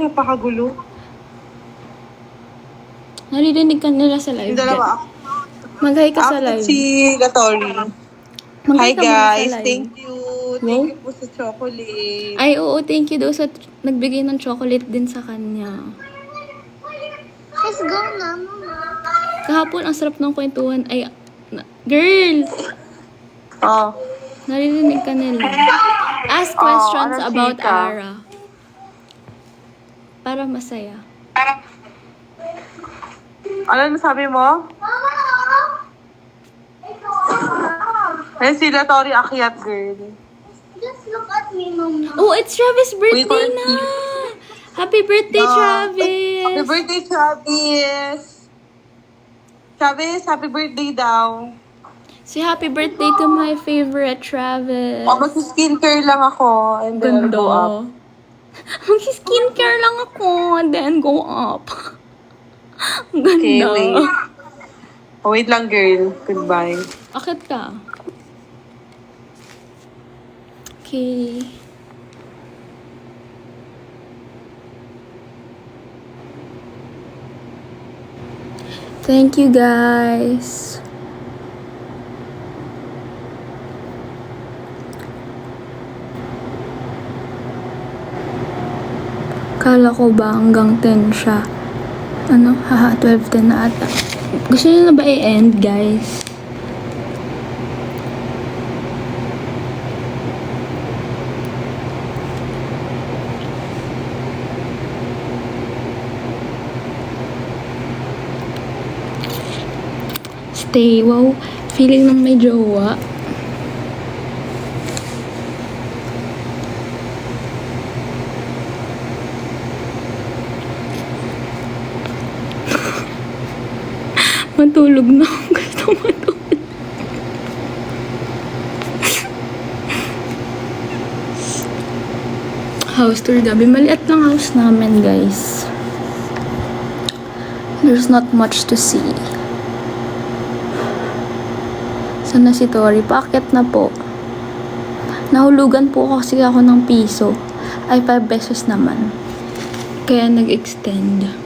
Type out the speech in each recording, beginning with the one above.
napakagulo. Naririnig ka nila sa live. Yung dalawa. Mag-hi ka sa Ako live. si Gatori. Mag-hi Hi ka muna sa guys, live. thank you. Thank you po sa chocolate. Ay, oo, thank you daw sa nagbigay ng chocolate din sa kanya. Let's go na, mama. Kahapon, ang sarap ng kwentuhan. Ay, girl! Oh. Naririnig ka nila. Ask questions anong about chika? Ara. Para masaya. Ano sabi mo? Ayun si Gatori akyat, girl. Just look at me, mama. Oh, it's Travis' birthday Wait, na! Happy birthday, Travis! Happy birthday, Travis! Travis, happy birthday daw. Say happy birthday to my favorite Travis. Mag-skincare lang ako. And then I'll go up. Mag-skincare lang ako and then go up. Ang Okay, ganda. wait. Oh, wait lang, girl. Goodbye. Akit ka. Okay. Thank you, guys. Kala ko ba hanggang 10 siya? Ano? Haha, 12:10 na ata. Gusto niyo na ba i-end, guys? Stay, wow. Feeling ng may jowa. Matulog na. Gusto matulog. House tour gabi. Maliit lang house namin, guys. There's not much to see. Sana si Tori? Paakit na po. Nahulugan po kasi ako ng piso. Ay, 5 pesos naman. Kaya nag-extend.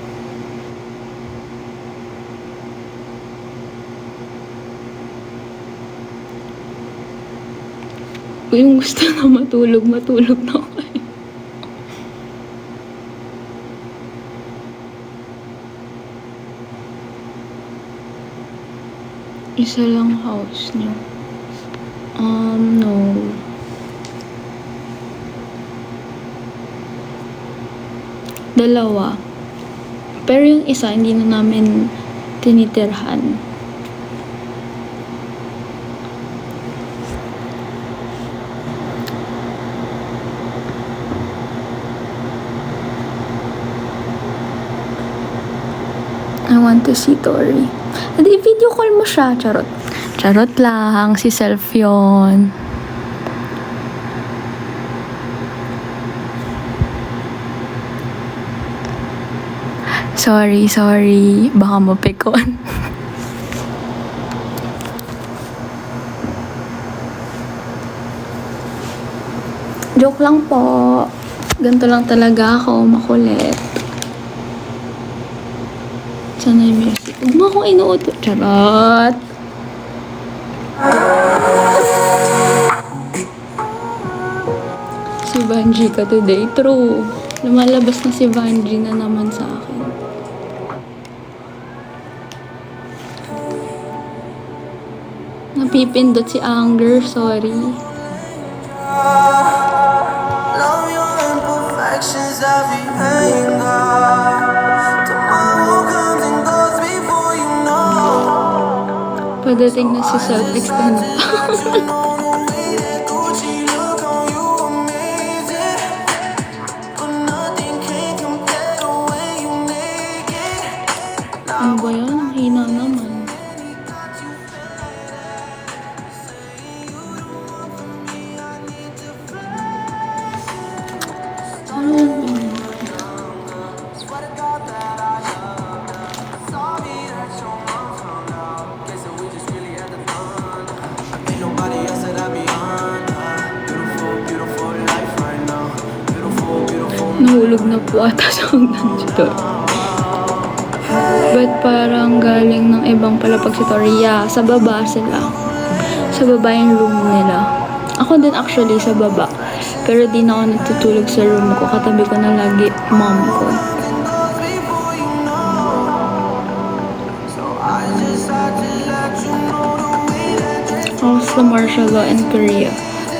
Yung gusto na matulog na ako. Isa lang house niyo. No. Dalawa. Pero yung isa, hindi na namin tinitirhan. I want to see Tori. Hindi, video call mo siya. Charot. Charot lang. Si self yun. Sorry. Baka mapikon. Joke lang po. Ganito lang talaga ako. Makulit. Sana yung music. Huwag mo akong inuuto. Charot! Si Vanji ka today. True. Lumalabas na si Vanji na naman sa akin. Napipindot si Anger. Sorry. Love your imperfections, every anger. Padating na si self-extend. Ano ba yan? Ang hina naman. Ano yun? Nobody else that natutulog na po ata sa hagdan si Tori. But parang galing ng ibang palapag si Tori. Yeah, sa baba sila. Sa baba yung room nila. Ako din actually sa baba. Pero di na ako natutulog sa room ko. Katabi ko na lagi mom ko. Also, martial law in Korea.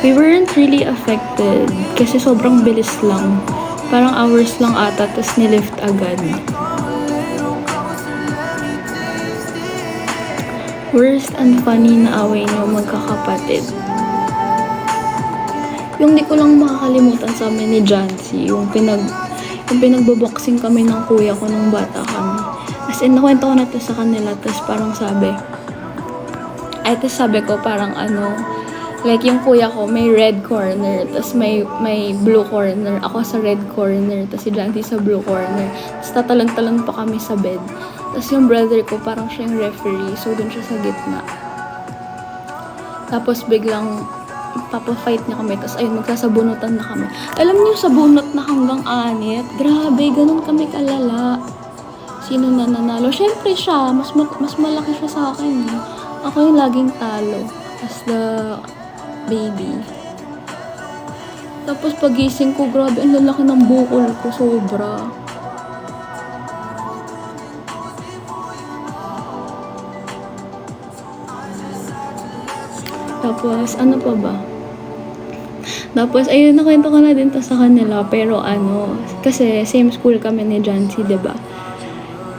We weren't really affected kasi sobrang bilis lang. Parang hours lang ata, tas nilift agad. Worst and funny na away niyo magkakapatid. Yung di ko lang makakalimutan sa amin ni Jancy, yung pinagboboxing kami ng kuya ko nung bata kami. As in, nakwento ko na to sa kanila, tas parang sabi ko parang like yung kuya ko may red corner, tas may blue corner. Ako sa red corner, tas si Jancy sa blue corner. Tas tatalon-talon pa kami sa bed. Tas yung brother ko parang siya yung referee, so dun siya sa gitna. Tapos biglang papafight niya kami, tas ayun, magsasabunutan na kami. Alam niyo, sabunot na hanggang 6. Grabe, ganun kami kalala. Sino na nanalo? Syempre siya, mas malaki siya sa akin. Ako yung laging talo as the baby. Tapos pagising ko, grabe, ang lalaki ng bukol ko, sobra. Tapos, ano pa ba? Tapos, ayun, nakwento ko na din to sa kanila. Pero kasi same school kami ni Jancy, diba?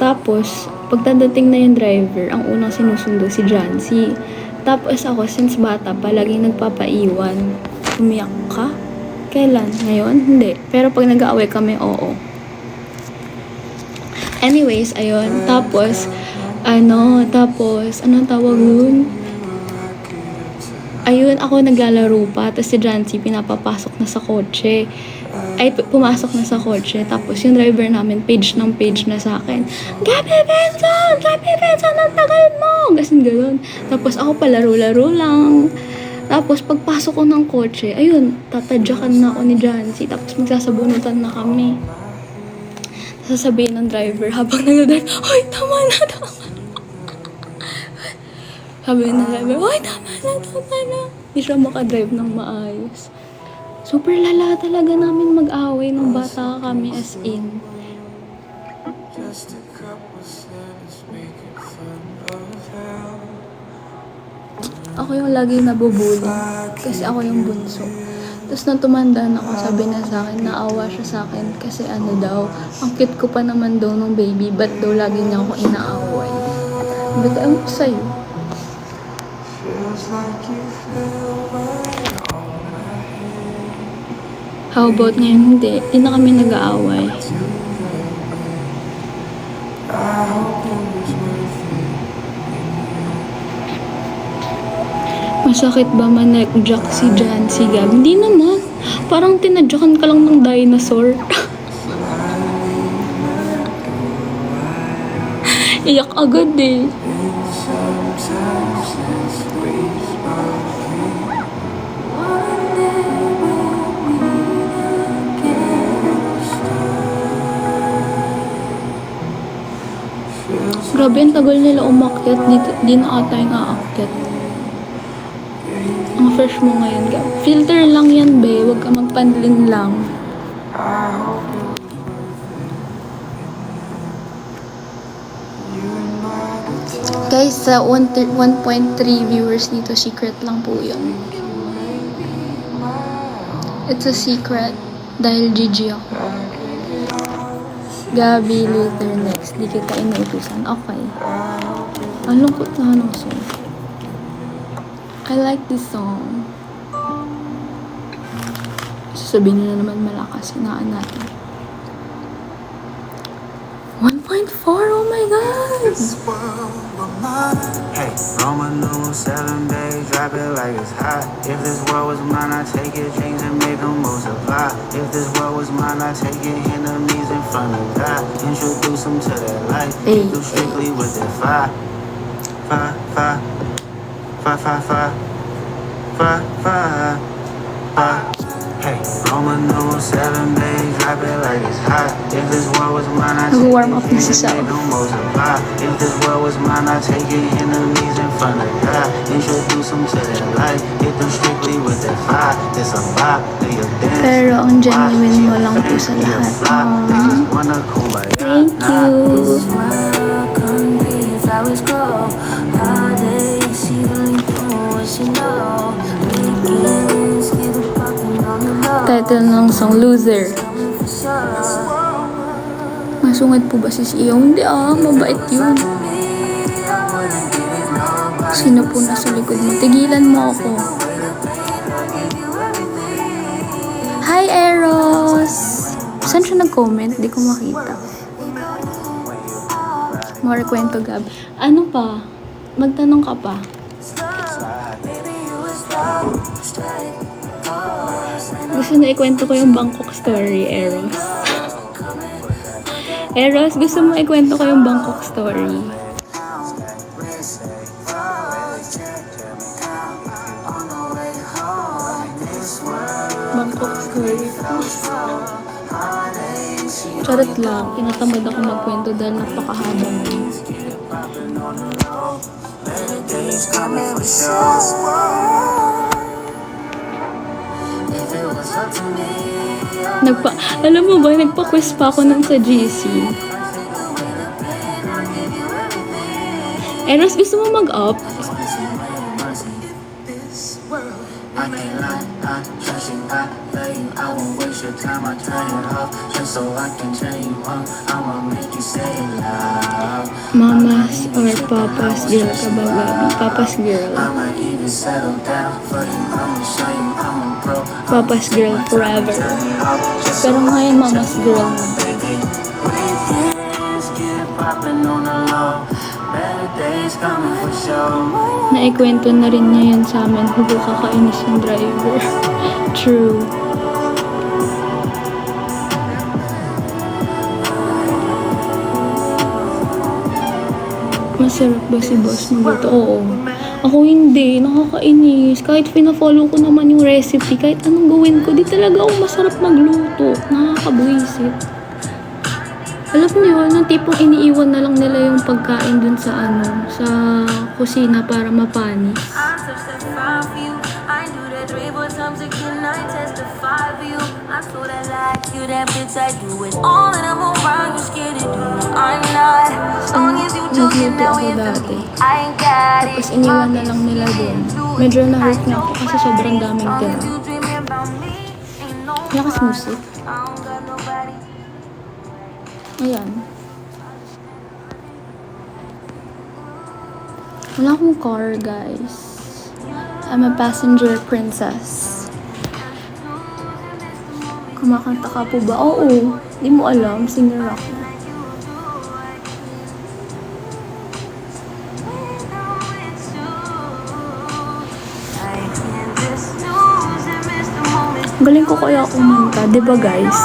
Tapos, pagdating na yung driver, ang unang sinusundo si Jancy. Tapos ako, since bata pa, laging nagpapaiwan. Umiyak ka? Kailan? Ngayon? Hindi. Pero pag nag-aaway kami, oo. Anyways, ayun. Tapos, anong tawag nun? Ayun, ako naglalaro pa. Tapos si Jancy, pinapapasok na sa kotse. Pumasok na sa kotse. Tapos yung driver namin, page na sa akin. Gabi Benson, ang tagal mo! Gasin gano'n. Tapos ako palaro-laro lang. Tapos pagpasok ko ng kotse, ayun, tatadyakan na ako ni Jancy. Tapos magsasabunutan na kami. Sasabihin ng driver habang nag-drive, hoy, tama na. Sabi ng driver, hoy, tama na. Hindi siya makadrive ng maayos. Super lala talaga namin mag-away nung bata kami, as in. Ako yung lagi nabubuli kasi ako yung bunso. Tapos nung tumanda na ako, sabi na sa akin, naawa siya sa akin kasi daw, ang cute ko pa naman daw nung baby, ba't daw lagi niya ako inaaway? Sabi ko, ano sa'yo? How about ngayon? Hindi na kami nag-aaway. Masakit ba manekjak si Jancy, Gab? Hindi naman. Parang tinadyakan ka lang ng dinosaur. Iyak agad eh. Grabe, ang tagal nila umakyat. Di na ata yung aakyat. Ang fresh mo ngayon, Gab. Filter lang yan, be. Huwag ka magpanlin lang. Guys, sa 1.3 viewers dito, secret lang po yun. It's a secret. Dahil GG ako. Gabi, later, next. Di kita inuutusan. Okay. Ang lungkot na ng song. I like this song. Sasabihin nila naman malakas. Hinaan natin. 1.4? Oh my God! Hey, Roman numeral 7, babe, drop it like it's hot. If this world was mine, I'd take it, change and make them multiply. If this world was mine, I'd take it, enemies in front of God. Introduce them to that life, do strictly with that fire. Fire. Hey, I'm a new 7 days, drop it like it's hot. If this world was mine, I take Nag-warm up na si it, Sao. make them multiply. If this world was mine, I take it, enemies in front of God. Introduce them to their life, hit them strictly with that fire. It's a vibe, do your dance. Pero ang genuine mo lang po sa lahat. They just wanna kumbaya. Thank you. Title ng song, Loser. Masungad po ba si Siyo? Hindi mabait yun. Sino po nasa likod mo? Tigilan mo ako. Hi, Eros! Saan siya nag-comment? Di ko makita. More kwento, Gab. Ano pa? Magtanong ka pa. Gusto na ikwento ko yung Bangkok story, Eros. Eros, gusto mo ikwento ko yung Bangkok story? Bangkok story. Charot lang. Tinatamad ako magkwento dahil napakahaba mo. Alam mo ba, nagpa-quiz pa ako nun sa GC. Eros, gusto mo mag-up? I can't lie, I trust you, I love you. I won't waste your time, I turn it off just so I can turn you on. I'ma make you say it loud. Mamas or papa's girl ka ba, Gabi? Papa's girl. I'ma even settle down for you. I'ma show you I'm a pro. Papa's girl forever. Pero ngayon, mama's girl na. Baby, weekends get poppin' on the low. Better days coming for sure. Naikwento na rin niya yun sa amin. Huwag kakainis yung driver. True. Masarap ba si boss magluto? Oo. Ako hindi. Nakakainis. Kahit pina-follow ko naman yung recipe, kahit anong gawin ko, di talaga ako masarap magluto. Nakakabuisit. Alam niyo, yung tipong iniiwan na lang nila yung pagkain dun sa sa kusina para mapanis. Nagluto ako dati. Tapos iniwan na lang nila dun. Medyo na-hurt na ako kasi sobrang daming tira. Lakas musik. Ayan. Wala akong car, guys. I'm a passenger princess. Kumakanta ka po ba? Oo. Di mo alam. Singer ako. Galing ko kaya kumanta. Diba, guys?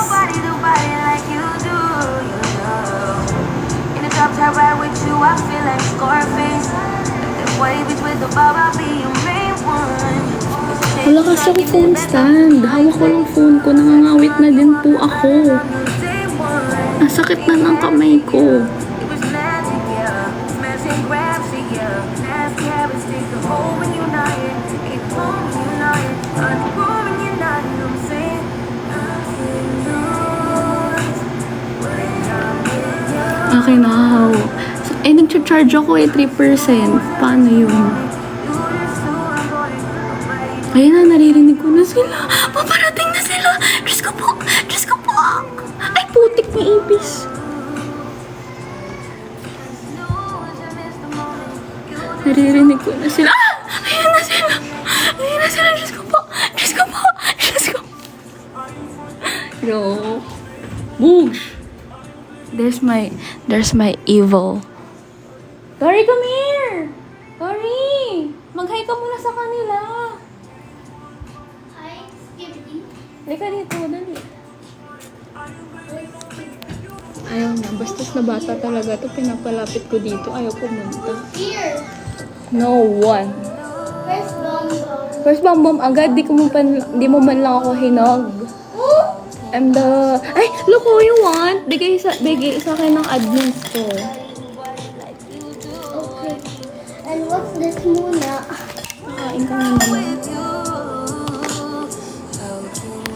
I ride with you, I feel like Scarface. The wave with the bar, I'll be your main one. Wala kasi ako phone stand. Hawak ko lang phone ko. Nangangawit na din po ako. Ang sakit na ng kamay ko. Okay na. Nag-charge ako 3%. Paano yun? Ayun na, naririnig ko na sila. Paparating na sila. Diyos ko po. Diyos ko po. Ay, putik na ipis. Naririnig ko na sila. Ayun na sila. Ayun na sila. Diyos ko po. Diyos ko po. Diyos ko po. Yo. Boosh. There's my evil. Dory, come here! Dory! Mag-hi ka muna sa kanila. Hi, Skibidi. Halika dito, dali. Ayaw na, bastos na bata talaga to. Pinapalapit ko dito, ayaw pumunta. Here. No one. Where's Bum Bum? First, bam agad, di mo man lang ako hinog. Ooh! I'm the... Ay! Look who you want! Bigay sa akin ng admins ko. Okay. And what's this muna? Kain ka naman.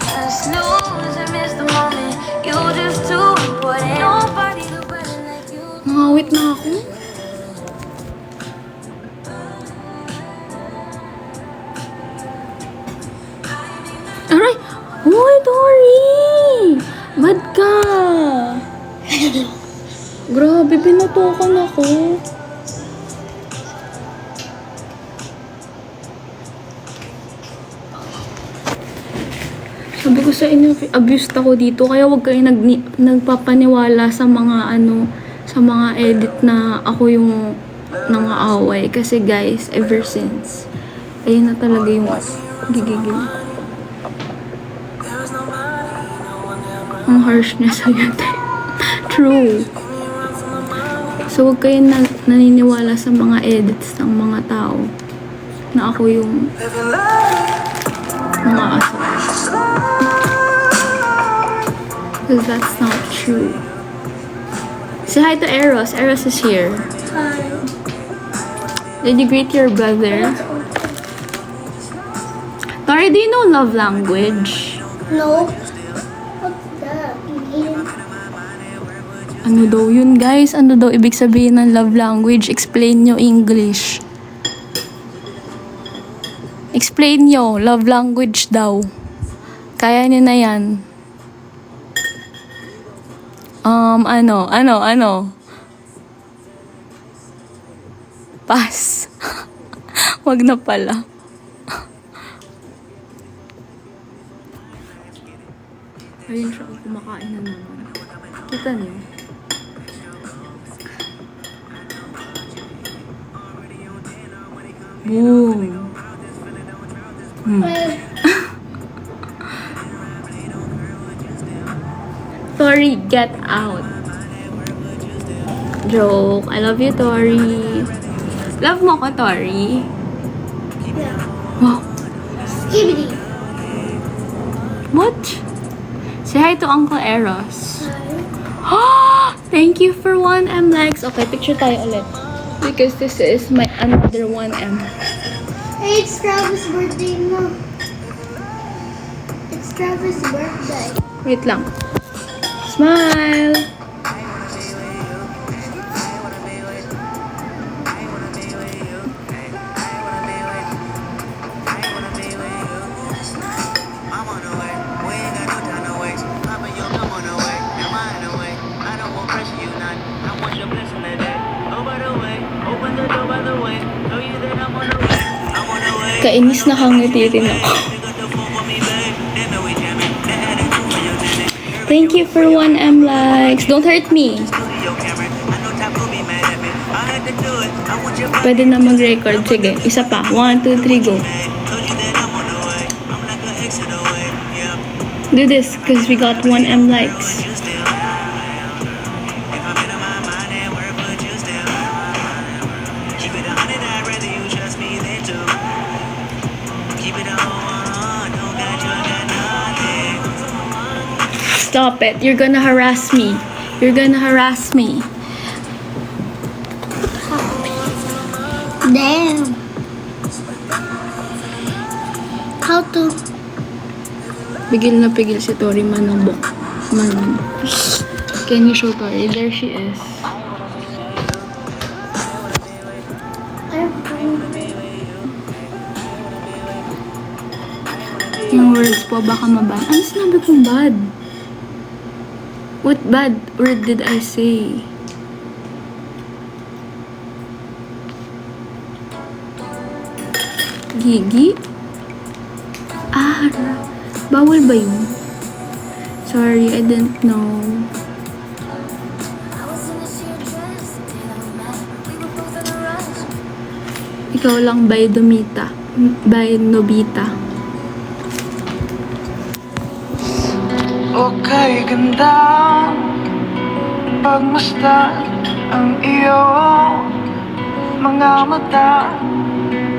Just lose and miss the moment. You're just too important. Nobody to question like you. Nangawit na ako. Aray! Hoy, Tori! Bad ka! Grabe, binatukan ako. Sabi ko sa inyo, abused ako dito. Kaya wag kayo nagpapaniwala sa mga sa mga edit na ako yung nangaaway. Kasi guys, ever since, ayun na talaga yung gigigil. Ang harsh niya sa'yo. True. So, wag kayo naniniwala sa mga edits ng mga tao na ako yung mga aso. Because that's not true. Say hi to Eros. Eros is here. Hi. Did you greet your brother? Tori, do you know love language? No. What's that? Ano daw yun, guys? Ano daw ibig sabihin ng love language? Explain nyo English. Explain nyo. Love language daw. Kaya nyo na yan. Ano? Pass. Wag na pala. Ayun siya, kumakain na naman. Kita niyo? Boom. Tori, get out. Joke. I love you, Tori. Love mo ko, Tori? Yeah. Wow. Skibidi. What? Say hi to Uncle Eros. Hi. Thank you for 1M likes. Okay, picture tayo ulit. Because this is my another 1M. Hey, it's Travis' birthday na. It's Travis' birthday. Wait lang. Smile! Kainis na kangiti rin ako. Thank you for 1M likes. Don't hurt me. Pwede na mag-record. Sige, isa pa. 1, 2, 3, go. Do this because we got 1M likes. Stop it. You're gonna harass me. You're gonna harass me. Damn. How to? Pigil na pigil si Tori manubok. Can you show Tori? There she is. Yung words po, baka maban. Ano sinabi kong bad? What bad word did I say? Gigi? Bawal ba yun? Sorry, I didn't know. Ikaw lang by Domita. By Nobita. Okay, ganda pagmasdan ang iyong mga mata.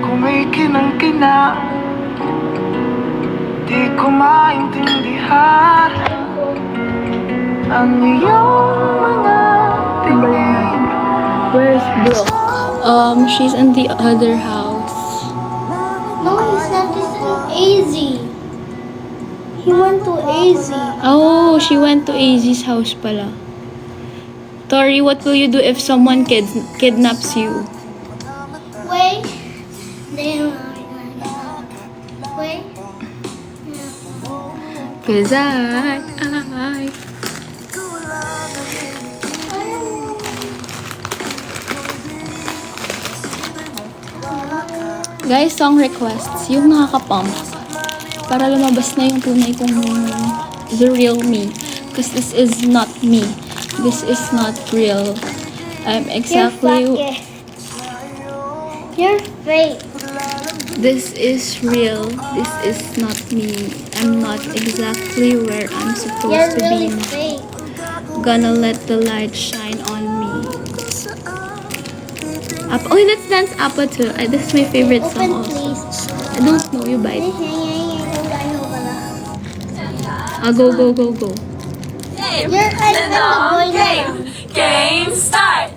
Kumikinang-kina, di ko maintindihan ang iyong mga tingin. Where's Brooke? She's in the other house. No, he's not. He's in AZ. He went to AZ. Oh, she went to AZ's house pala. Tori, what will you do if someone kidnaps you? Wait. Wait. Cause Guys, song requests. Yung nakaka-pump. Para lumabas na yung tunay kong the real me. Because this is not me. This is not real. I'm exactly... You're fake. This is real. This is not me. I'm not exactly where I'm You're supposed to really be. fake. Gonna let the light shine on me. Oh, let's dance Appa too. This is my favorite Open, song also. please. I don't know, you bite. Go. You're I'm the boy now. Game start.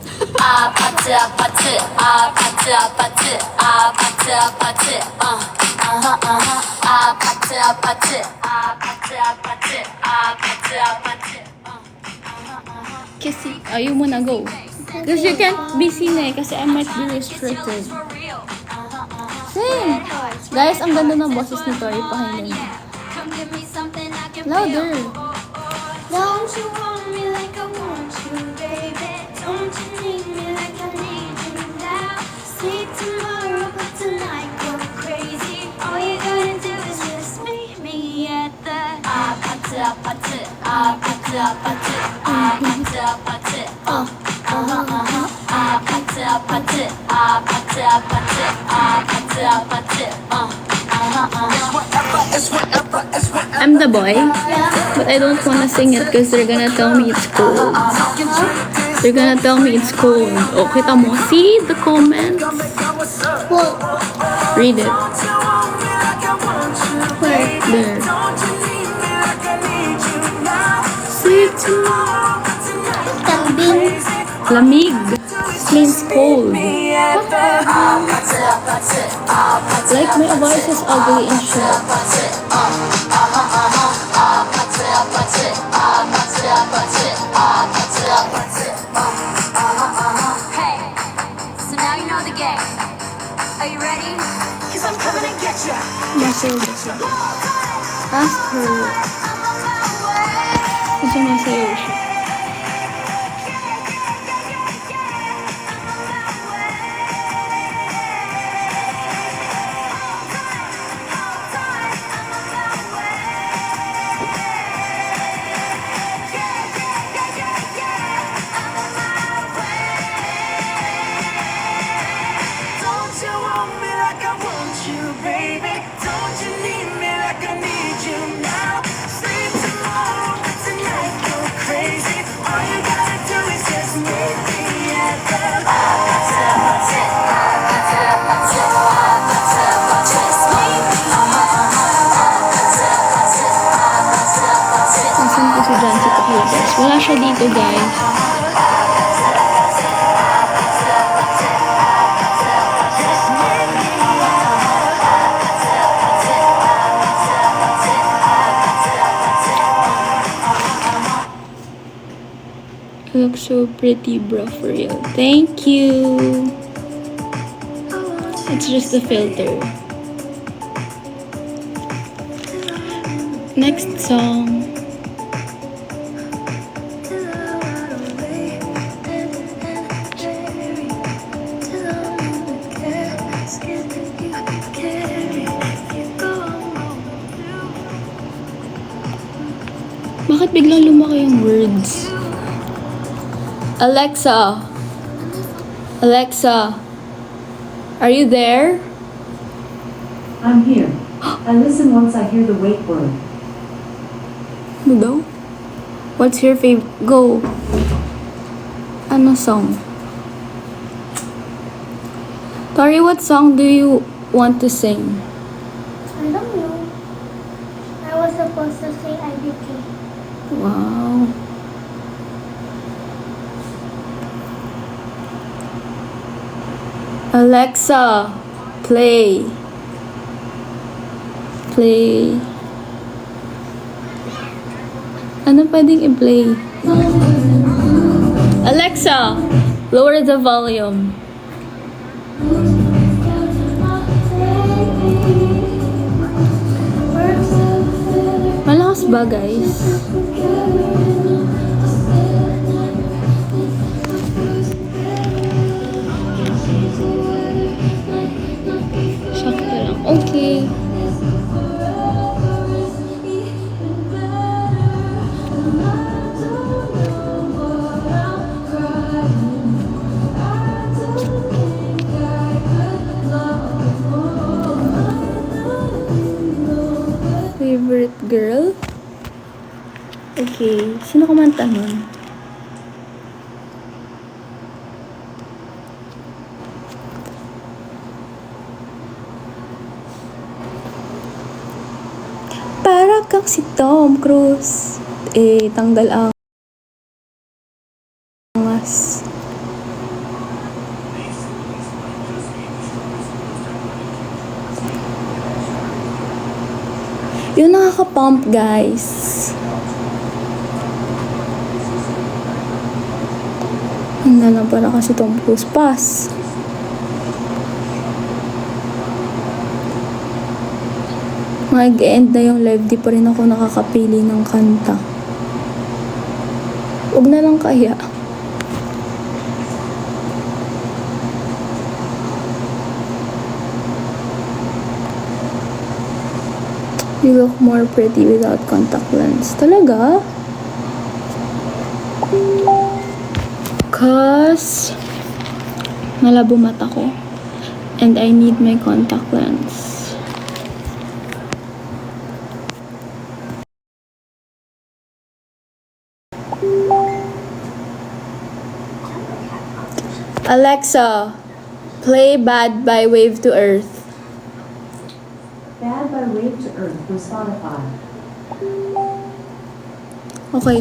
Kissy. You muna go. Because you can't be seen kasi I might be restricted. Sing! Guys, ang ganda ng boses ni Tori. Pakinggan niyo. Louder. Don't you want me like I want you, baby? Don't you need me like I need you now? Sleep tomorrow, but tonight go crazy. All you gotta do is just meet me at the I'm the boy, but I don't wanna sing it because they're gonna tell me it's cold. They're gonna tell me it's cold. Oh, kita mo? See the comments? Well, Read it. where? There. Sleep tomorrow. Tambing. Lamig. Means cold. Like my voice is ugly and short. Hey, so now you know the game. Are you ready? Cause I'm coming to get ya. Muscle. Ask her. Kung sumasayaw siya. Don't you want me like I want you, baby? Don't you need me like I need you now? Sleep tomorrow, but tonight go crazy. All you gotta do is just meet me at the Nasaan po si Jancy Pakulabas? Wala siya dito, guys. You look so pretty, bro, for real. Thank you. It's just a filter. Next song. Bakit biglang lumaki yung words? Alexa. Alexa. Are you there? I'm here. I listen once I hear the wait word. Ano daw? What's your favorite? Go. Ano song? Tori, what song do you want to sing? I don't know. I was supposed to say IDK. Wow. Alexa, play. Play. Ano pwedeng i-play? Alexa, lower the volume. Malakas ba, guys? Sakto lang. Okay. Favorite girl? Okay. Sino kumanta nun? Para kang si Tom Cruise. Tanggal ang mas. Yung nakaka-pump, guys. Handa lang pala kasi Tom Cruise. Pass. Mag-end na yung live, di pa rin ako nakakapili ng kanta. Huwag na lang kaya. You look more pretty without contact lens. Talaga? Cause malabo mata ko. And I need my contact lens. Alexa, play Bad by Wave to Earth. Bad by Wave to Earth from Spotify. Okay.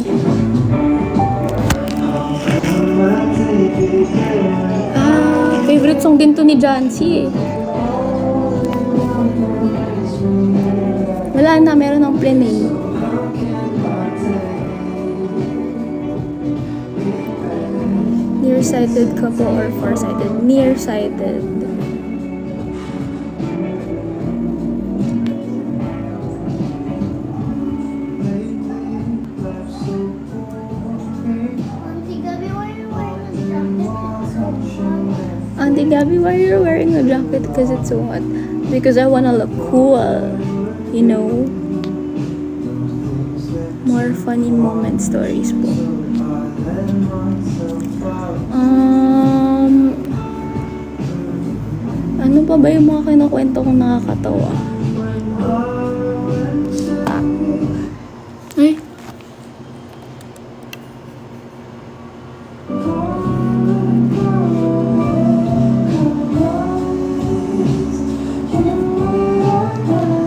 Favorite song din to ni Jancy eh. Wala na, meron ng play. Nearsighted couple or farsighted? Nearsighted. Auntie Gabby, why are you wearing a jacket? Because it's so hot. Because I wanna look cool. You know? More funny moment stories po. Ano pa ba yung mga kinakwento kong nakakatawa? Ay.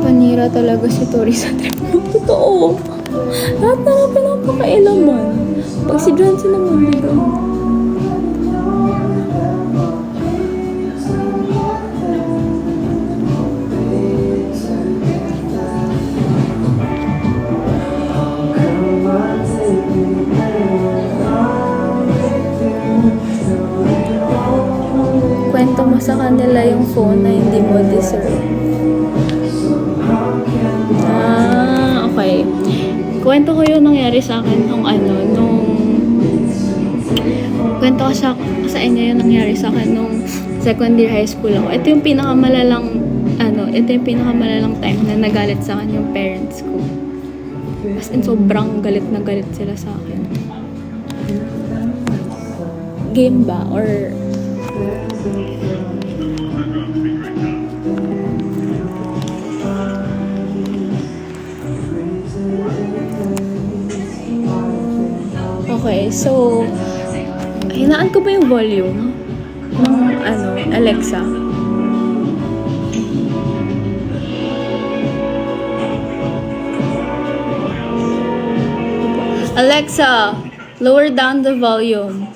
Panira talaga si Tori sa trip mo. Totoo. Lahat na nga pinapakailaman. Pag si Johnson naman dito. Kwento mo sa kanila yung phone na hindi mo deserve. Okay. Kwento ko yung nangyari sa akin nung kwento ko sa inyo yung nangyari sa akin nung second year high school ako. Ito yung pinakamalalang time na nagalit sa akin yung parents ko. As in, sobrang galit na galit sila sa akin. Game ba? Or okay, so hinaan ko ba yung volume ng Alexa? Alexa, lower down the volume.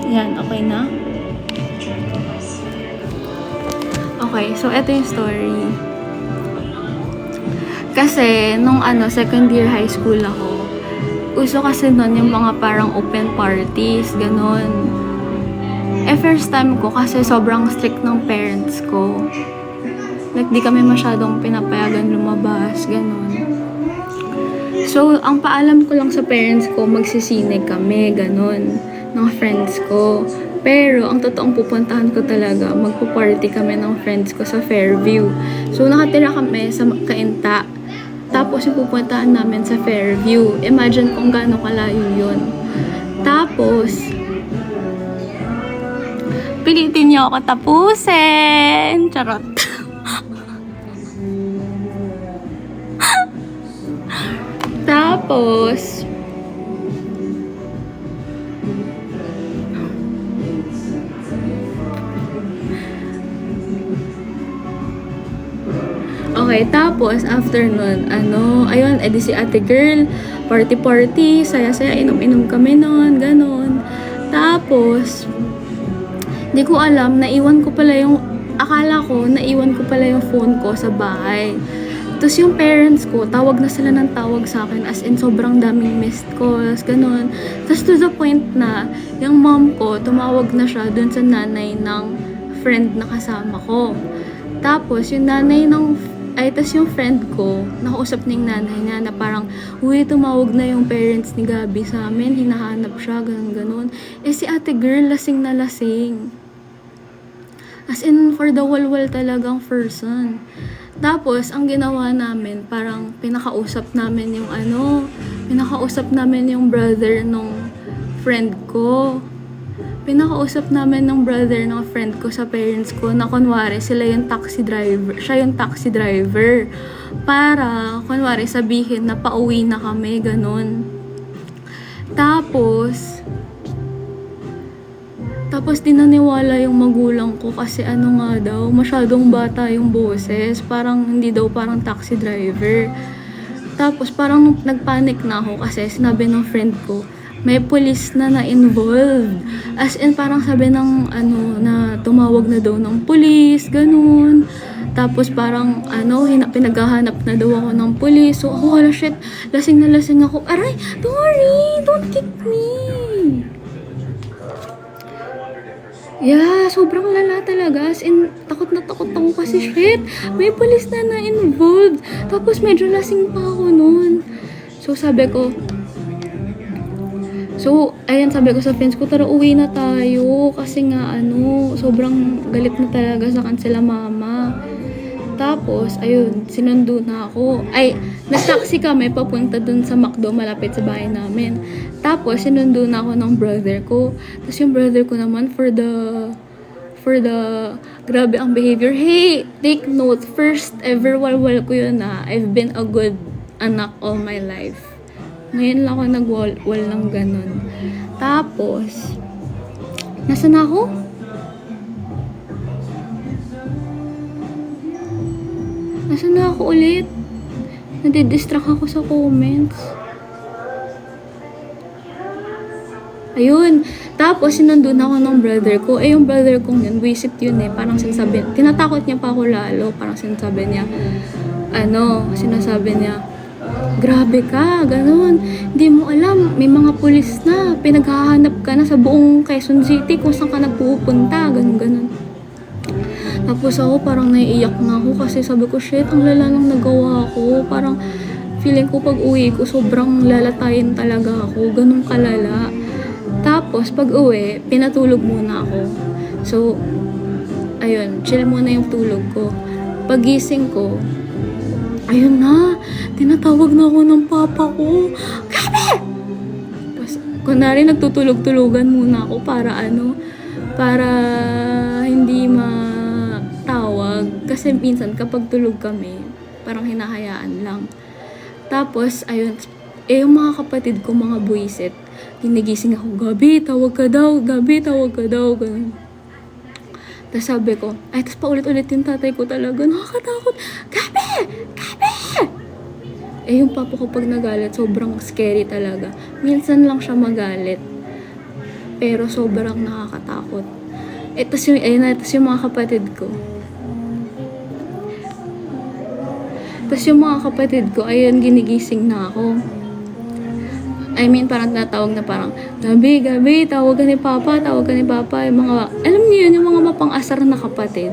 Yan, okay na? Okay, so ito yung story. Kasi, nung second year high school ako, uso kasi nun yung mga parang open parties, ganun. First time ko kasi sobrang strict ng parents ko. Like, di kami masyadong pinapayagan lumabas, ganun. So, ang paalam ko lang sa parents ko, magsisine kami, ganun, ng friends ko. Pero, ang totoong pupuntahan ko talaga, magpo-party kami ng friends ko sa Fairview. So, nakatira kami sa Cainta. Tapos, yung pupuntahan namin sa Fairview. Imagine kung gaano kalayo yun. Tapos, pilitin niyo ako tapusin. Charot. Tapos, okay, tapos, after nun, ayun, edi si ate girl, party-party, saya-saya, inom-inom kami nun, ganon. Tapos, di ko alam, akala ko, naiwan ko pala yung phone ko sa bahay. Tapos yung parents ko, tawag na sila ng tawag sa akin, as in sobrang daming missed calls, ganun. Tapos to the point na, yung mom ko, tumawag na siya dun sa nanay ng friend na kasama ko. Tapos yung tapos yung friend ko, nakausap na yung nanay niya na parang, uy, tumawag na yung parents ni Gabi sa amin, hinahanap siya, ganun. Si ate girl, lasing na lasing. As in, for the walwal talagang person. Tapos, ang ginawa namin, parang pinakausap namin yung brother nung friend ko. Pinakausap namin ng brother ng friend ko sa parents ko na kunwari siya yung taxi driver. Para, kunwari, sabihin na pauwi na kami, ganun. Tapos di naniwala yung magulang ko kasi masyadong bata yung boses. Parang hindi daw parang taxi driver. Tapos parang nagpanic na ako kasi sinabi ng friend ko, may police na involved. As in parang sabi ng na tumawag na daw ng police, ganun. Tapos parang pinaghahanap na daw ako ng police. So ako, hala shit, lasing na lasing ako. Aray, Tori, don't kick me. Yeah, sobrang lala talaga. As in, takot na takot ako kasi shit, may police na involved. Tapos medyo lasing pa ako noon. So sabi ko sa friends ko, tara uwi na tayo. Kasi nga sobrang galit na talaga sa kansila mama. Tapos, ayun, sinundo na ako. Nag-taxi kami papunta dun sa McDo, malapit sa bahay namin. Tapos, sinundo na ako ng brother ko. Tapos yung brother ko naman, for the grabe ang behavior. Hey, take note, first ever walwal ko yun I've been a good anak all my life. Ngayon lang ako nag-wall ng ganun. Tapos, nasaan ako? Nasaan na ako ulit? Nadidistract ako sa comments. Ayun. Tapos, sinundun ako ng brother ko. Yung brother kong yun, visit yun Parang sinasabi, tinatakot niya pa ako lalo. Parang sinasabi niya, grabe ka, ganun. Hindi mo alam, may mga pulis na. Pinaghahanap ka na sa buong Quezon City kung saan ka nagpupunta. Ganun. Tapos ako parang naiiyak na ako kasi sabi ko, shit, ang lala nang nagawa ko. Parang feeling ko pag uwi ko, sobrang lalatayin talaga ako. Ganun kalala. Tapos pag uwi, pinatulog muna ako. So, ayun, chill muna yung tulog ko. Pagising ko, ayun na, tinatawag na ako ng papa ko. Gabi! Tapos, kunwari nagtutulog-tulugan muna ako para hindi matawag. Kasi minsan kapag tulog kami, parang hinahayaan lang. Tapos, ayun, yung mga kapatid ko, mga buwisit, ginigising ako, Gabi, tawag ka daw, ganun. Tapos sabi ko, tapos paulit-ulit yung tatay ko talaga, nakakatakot, Gabi! Yung papa ko pag nagalit, sobrang scary talaga. Minsan lang siya magalit. Pero sobrang nakakatakot. Tapos yung mga kapatid ko. Tapos yung mga kapatid ko, ayun, ginigising na ako. I mean, parang tinatawag na parang, Gabi, tawag ka ni Papa. Yung mga, alam niyo yun, yung mga mapang-asar na kapatid.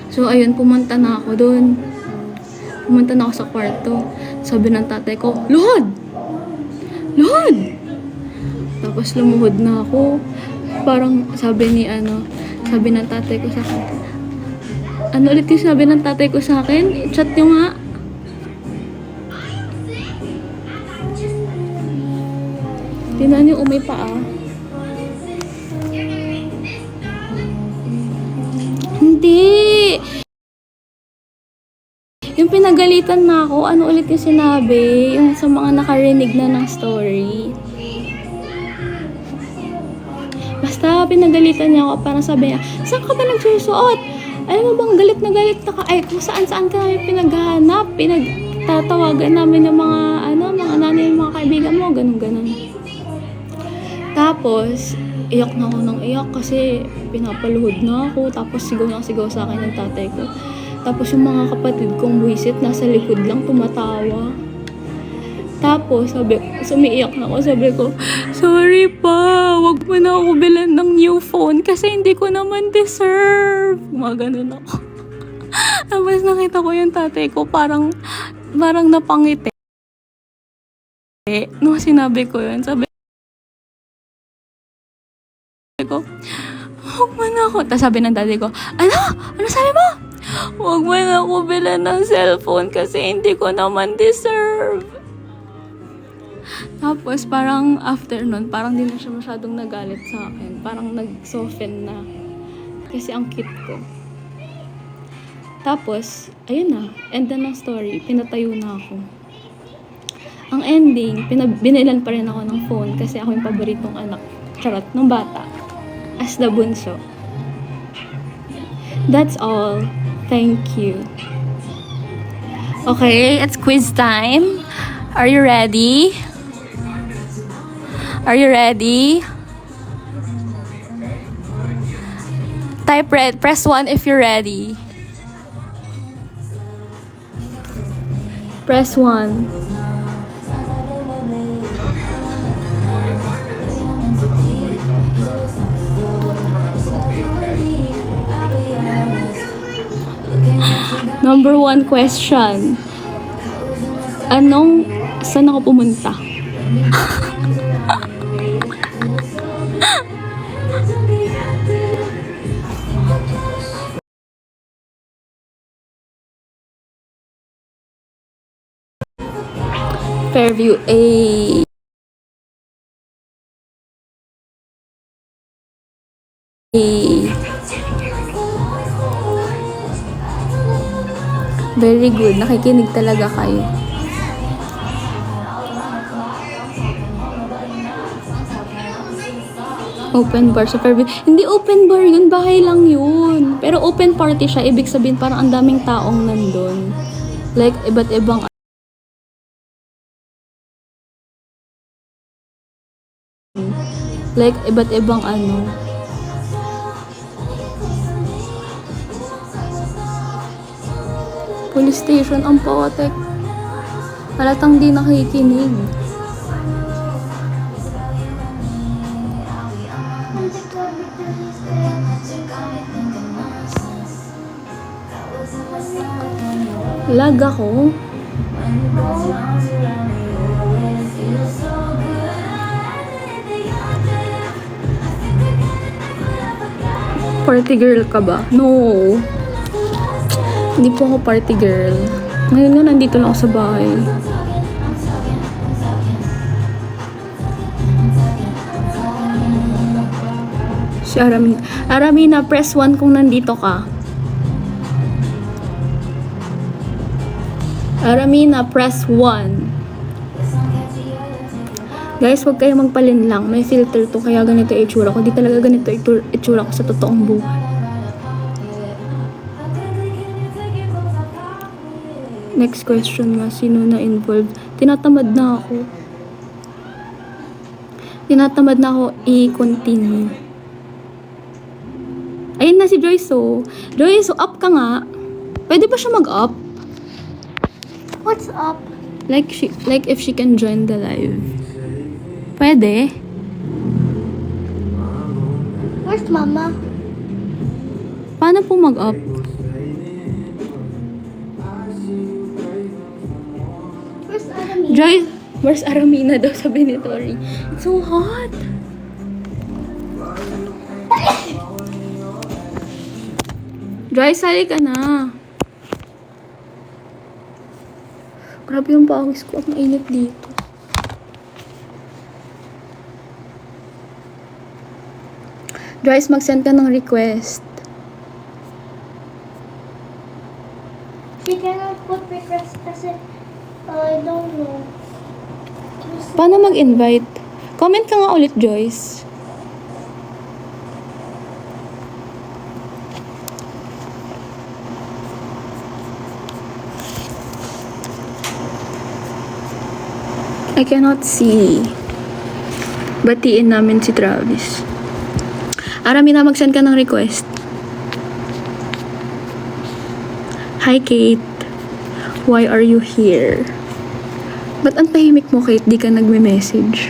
So, ayun, pumunta na ako doon. Pumunta na ako sa kwarto. Sabi ng tatay ko, Lord! Tapos lumuhod na ako. Parang sabi ng tatay ko sa akin, ano ulit yung sabi ng tatay ko sa akin? Chat nyo nga. Tingnan nyo, umipa Hindi! Yung pinagalitan na ako, ano ulit yung sinabi? Yung sa mga nakarinig na ng story. Basta pinagalitan niya ako, parang sabi niya, saan ka ba nagsusuot? Alam mo bang galit na ka? Ay, kung saan ka namin pinaghahanap, pinagtatawagan namin ng mga nanay, mga kaibigan mo, ganun. Tapos, iyak na ako ng iyak kasi pinapaluhod na ako. Tapos sigaw sa akin ng tatay ko. Tapos yung mga kapatid kong buwisit nasa likod lang tumatawa. Tapos sumiiyak na ako. Sabi ko, sorry pa, wag mo na ako bilan ng new phone kasi hindi ko naman deserve. Ganun ako. Tapos nakita ko yung tatay ko parang napangiti. Nung sinabi ko yun, sabi ko, huwag mo na ako. Tapos sabi ng daddy ko, ano sabi mo? Huwag mo na ako bilan ng cellphone kasi hindi ko naman deserve. Tapos parang after nun, parang di na siya masyadong nagalit sa akin. Parang nag-soften na. Kasi ang cute ko. Tapos, ayun na, end na ng story. Pinatayo na ako. Ang ending, binilan pa rin ako ng phone kasi ako yung paboritong anak. Charot, nung bata. As the bunso. That's all. Thank you. Okay, it's quiz time. Are you ready? Type red. Press 1 if you're ready. Press 1. Number 1 question. Saan ako pumunta? Fairview A. Very good. Nakikinig talaga kayo. Open bar sa Fairview. Hindi open bar yun. Bahay lang yun. Pero open party siya. Ibig sabihin parang ang daming taong nandun. Like, iba't ibang police station ang potek. Halatang di nakikinig. Lag ako. Party girl ka ba? No. Hindi po ako party girl. Ngayon nga nandito lang ako sa bahay. Si Aramina. Aramina, press 1 kung nandito ka. Aramina, press 1. Guys, huwag kayo magpalinlang. May filter to, kaya ganito yung itsura ko. Di talaga ganito itsura ko sa totoong buhay. Next question nga, sino na involved? Tinatamad na ako. Tinatamad na ako i-continue. Ayun na si Joyce, so. Joyce, so up ka nga. Pwede ba siya mag-up? What's up? Like if she can join the live. Pwede? Where's Mama? Paano po mag-up? Where's Aramia? Joyce, where's Aramina daw sabi ni Tori? It's so hot. Joyce, sali ka na. Grabe yung pawis ko. Ang init dito. Joyce, mag-send ka ng request. She cannot put request kasi I don't know. Paano mag-invite? Comment ka nga ulit, Joyce. I cannot see. Batiin namin si Travis. Arami na mag-send ka ng request. Hi, Kate. Why are you here? Ba't ang tahimik mo, Kate? Di ka nagme-message.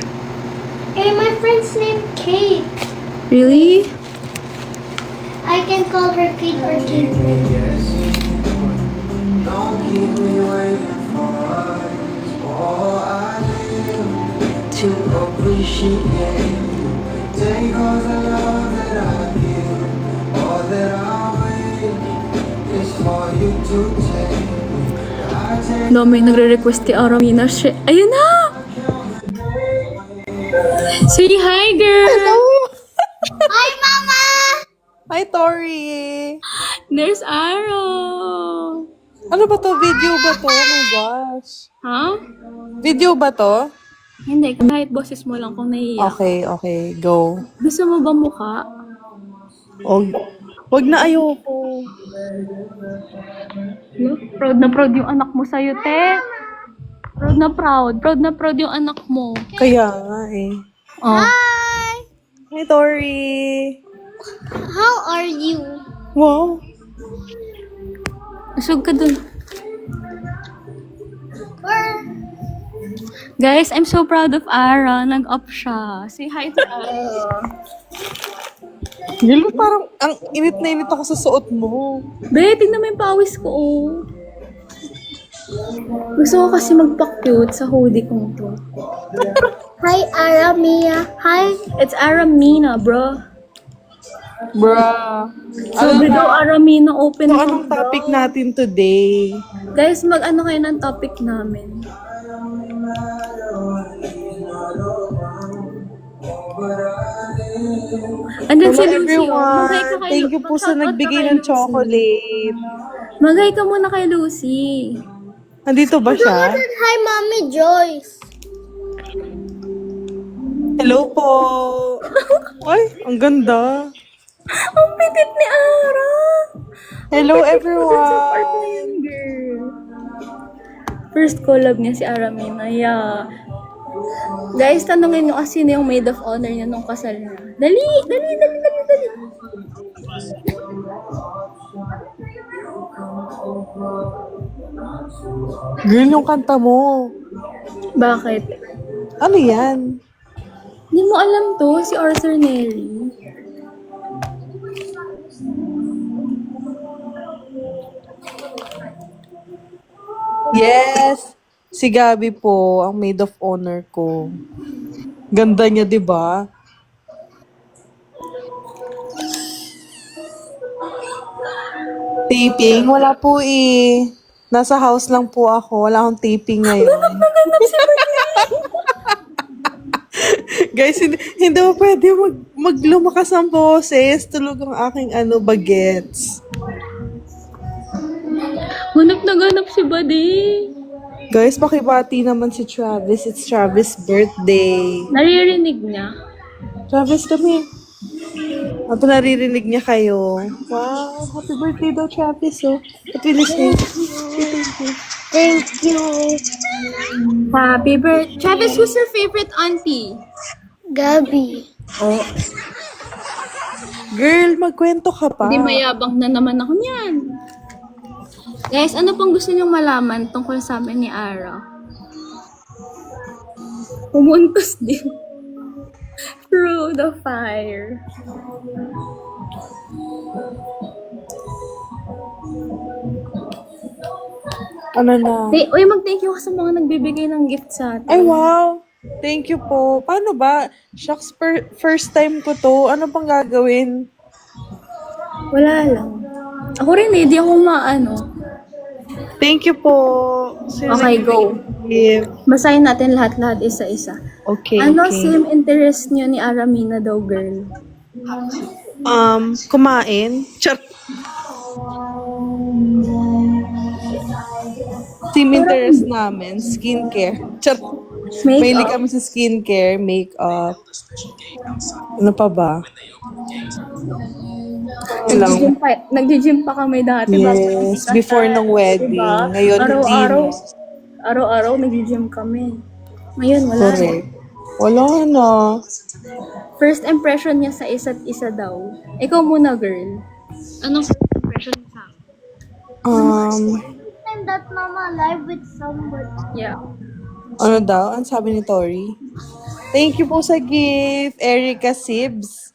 Hey, my friend's name Kate. Really? I can call her Kate or Kate. Don't keep me waiting for us. All I live to appreciate. Take all the love that I give, all that I wait is for you to take. I take No, may nagre-request kay Aramina. Ayun na! Say hi, girl! Hi, Mama! Hi, Tori! There's Aro! Ano ba to? Video ba to? Oh my gosh. Ha? Video ba to? Hindi, kahit boses mo lang kung naiiyak. Okay, go. Gusto mo ba mukha? Wag na, ayoko. No? Proud na proud yung anak mo sa'yo, te. Proud na proud. Proud na proud yung anak mo. Kaya nga eh. Oh. Hi, Tori! How are you? Wow! Usog ka dun. Where? Guys, I'm so proud of Ara. Nag-up siya. Say hi to Ara. Gilo, parang ang init na init ako sa suot mo. Be, tignan mo yung pawis ko, oh. Gusto ko kasi magpa-cute sa hoodie kong to. Hi, Aramia. Hi. It's Aramina, bro. Bruh. Sabi daw Aramina open So, anong topic natin today? Guys, mag-ano kayo ng topic namin? Andun si Hello Lucy, oh. everyone! Magay ka kay Thank you po sa mag-shoutout ka nagbigay kay ng Lucy. chocolate. Magay ka muna kay Lucy. Andito ba siya? Hi, Mommy Joyce. Hello po! Ay, ang ganda! Ang pitit ni Ara! Hello Part na everyone! yan, girl. First collab niya si Aramina. Yeah. Guys, tanungin nyo kasi sino yung maid of honor niya nung kasal niya. Dali! Girl, yung kanta mo. Bakit? Ano yan? Hindi mo alam to, si Arthur Neri. Yes! Si Gabi po, ang maid of honor ko. Ganda niya, di ba? Taping? Wala po eh. Nasa house lang po ako. Wala akong taping ngayon. Guys, hindi mo pwede maglumakas ang boses. Tulog ang aking bagets. Ganap na ganap si Buddy. Guys, pakibati naman si Travis. It's Travis' birthday. Naririnig niya. Travis, come here. At naririnig niya kayo. Wow, happy birthday daw, Travis. Oh. At listening. Thank you. Happy birthday. Travis, who's your favorite auntie? Gabi. Oh, Girl, magkwento ka pa. hindi mayabang na naman ako niyan. Guys, ano pang gusto niyong malaman tungkol sa amin ni Ara? Pumuntos din. Through the fire. Ano na? Uy, mag-thank you ka sa mga nagbibigay ng gift sa atin. Ay, wow! Thank you po. Paano ba? Shucks, first time ko to. Ano pang gagawin? Wala lang. Ako rin di ako maano. Thank you po. Sino Okay, go. nag-give? Basahin natin lahat-lahat isa-isa. Okay, Ano okay. same interest niyo ni Aramina daw, girl? Kumain. Char. Team interest namin, skincare. Char. Mahilig kami sa skincare, makeup. Ano pa ba? Nag-gym pa kami dati. Yes, before ng wedding. Diba? Ngayon, hindi na. Araw-araw nag-gym kami. Ngayon, wala na. Correct. Wala na. First impression niya sa isa't isa daw. Ikaw muna, girl. Anong first impression niya sa akin? Time that Mama live with somebody. Yeah. Ano daw? Ang sabi ni Tori? Thank you po sa gift, Erica Sibs.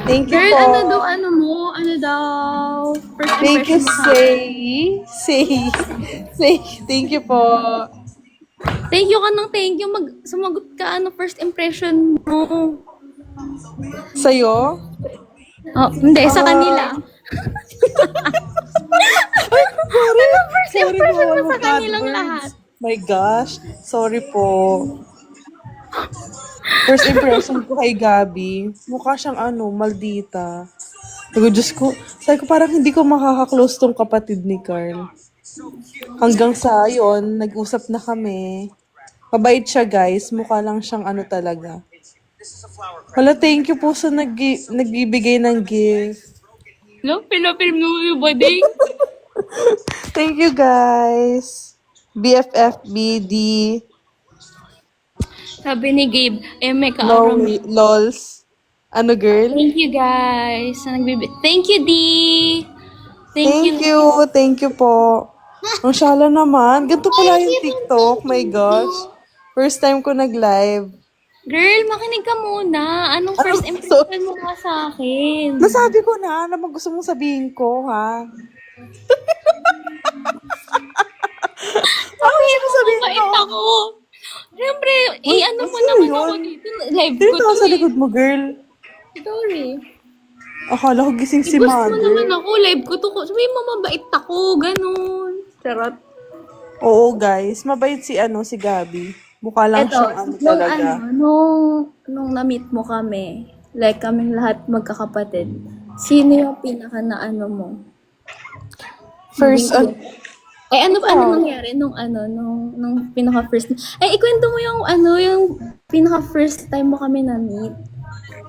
Thank you Girl, po. ano daw? First Thank you, impression Say. Thank you po. Thank you ka ng thank you. Sumagot ka, first impression mo. Sa'yo? Oh, hindi, sa kanila. First Sorry impression po, mo sa bad kanilang words. lahat. My gosh. Sorry po. First impression ko kay Gabi, mukha siyang maldita. Sabi ko parang hindi ko makaka-close tong kapatid ni Carl. Hanggang sa yon, nag-usap na kami. Mabait siya, guys. Mukha lang siyang talaga. Wala, thank you po sa nagbibigay ng gift. No, pinapilm mo yung body. Thank you, guys. BFFBD. Sabi ni Gabe, may No, ka-aram. lols. Ano, girl? Thank you, guys. Thank you, D. Thank you po. Ang shala naman. Ganito pala yung TikTok. My gosh. First time ko nag-live. Girl, makinig ka muna. Anong first impression mo nga sa akin? Nasabi ko na, ano bang gusto mong sabihin ko, ha? Sabi mo mabait ako. Siyempre, ano mo sino naman yun? ako dito. Live Sino ko tao to sa likod mo, girl? Sorry. Akala ko gising si Gusto mo mother. naman ako. Live ko to. Sabi mo mabait ako. Ganun. Charot. Oo, guys. Mabait si Gabi. Mukha lang siyang talaga. Nung na-meet mo kami, like kaming lahat magkakapatid, sino yung pinaka na mo? First, Ano nangyari nung pinaka first? Ikwento mo yung pinaka first time mo kami na-meet.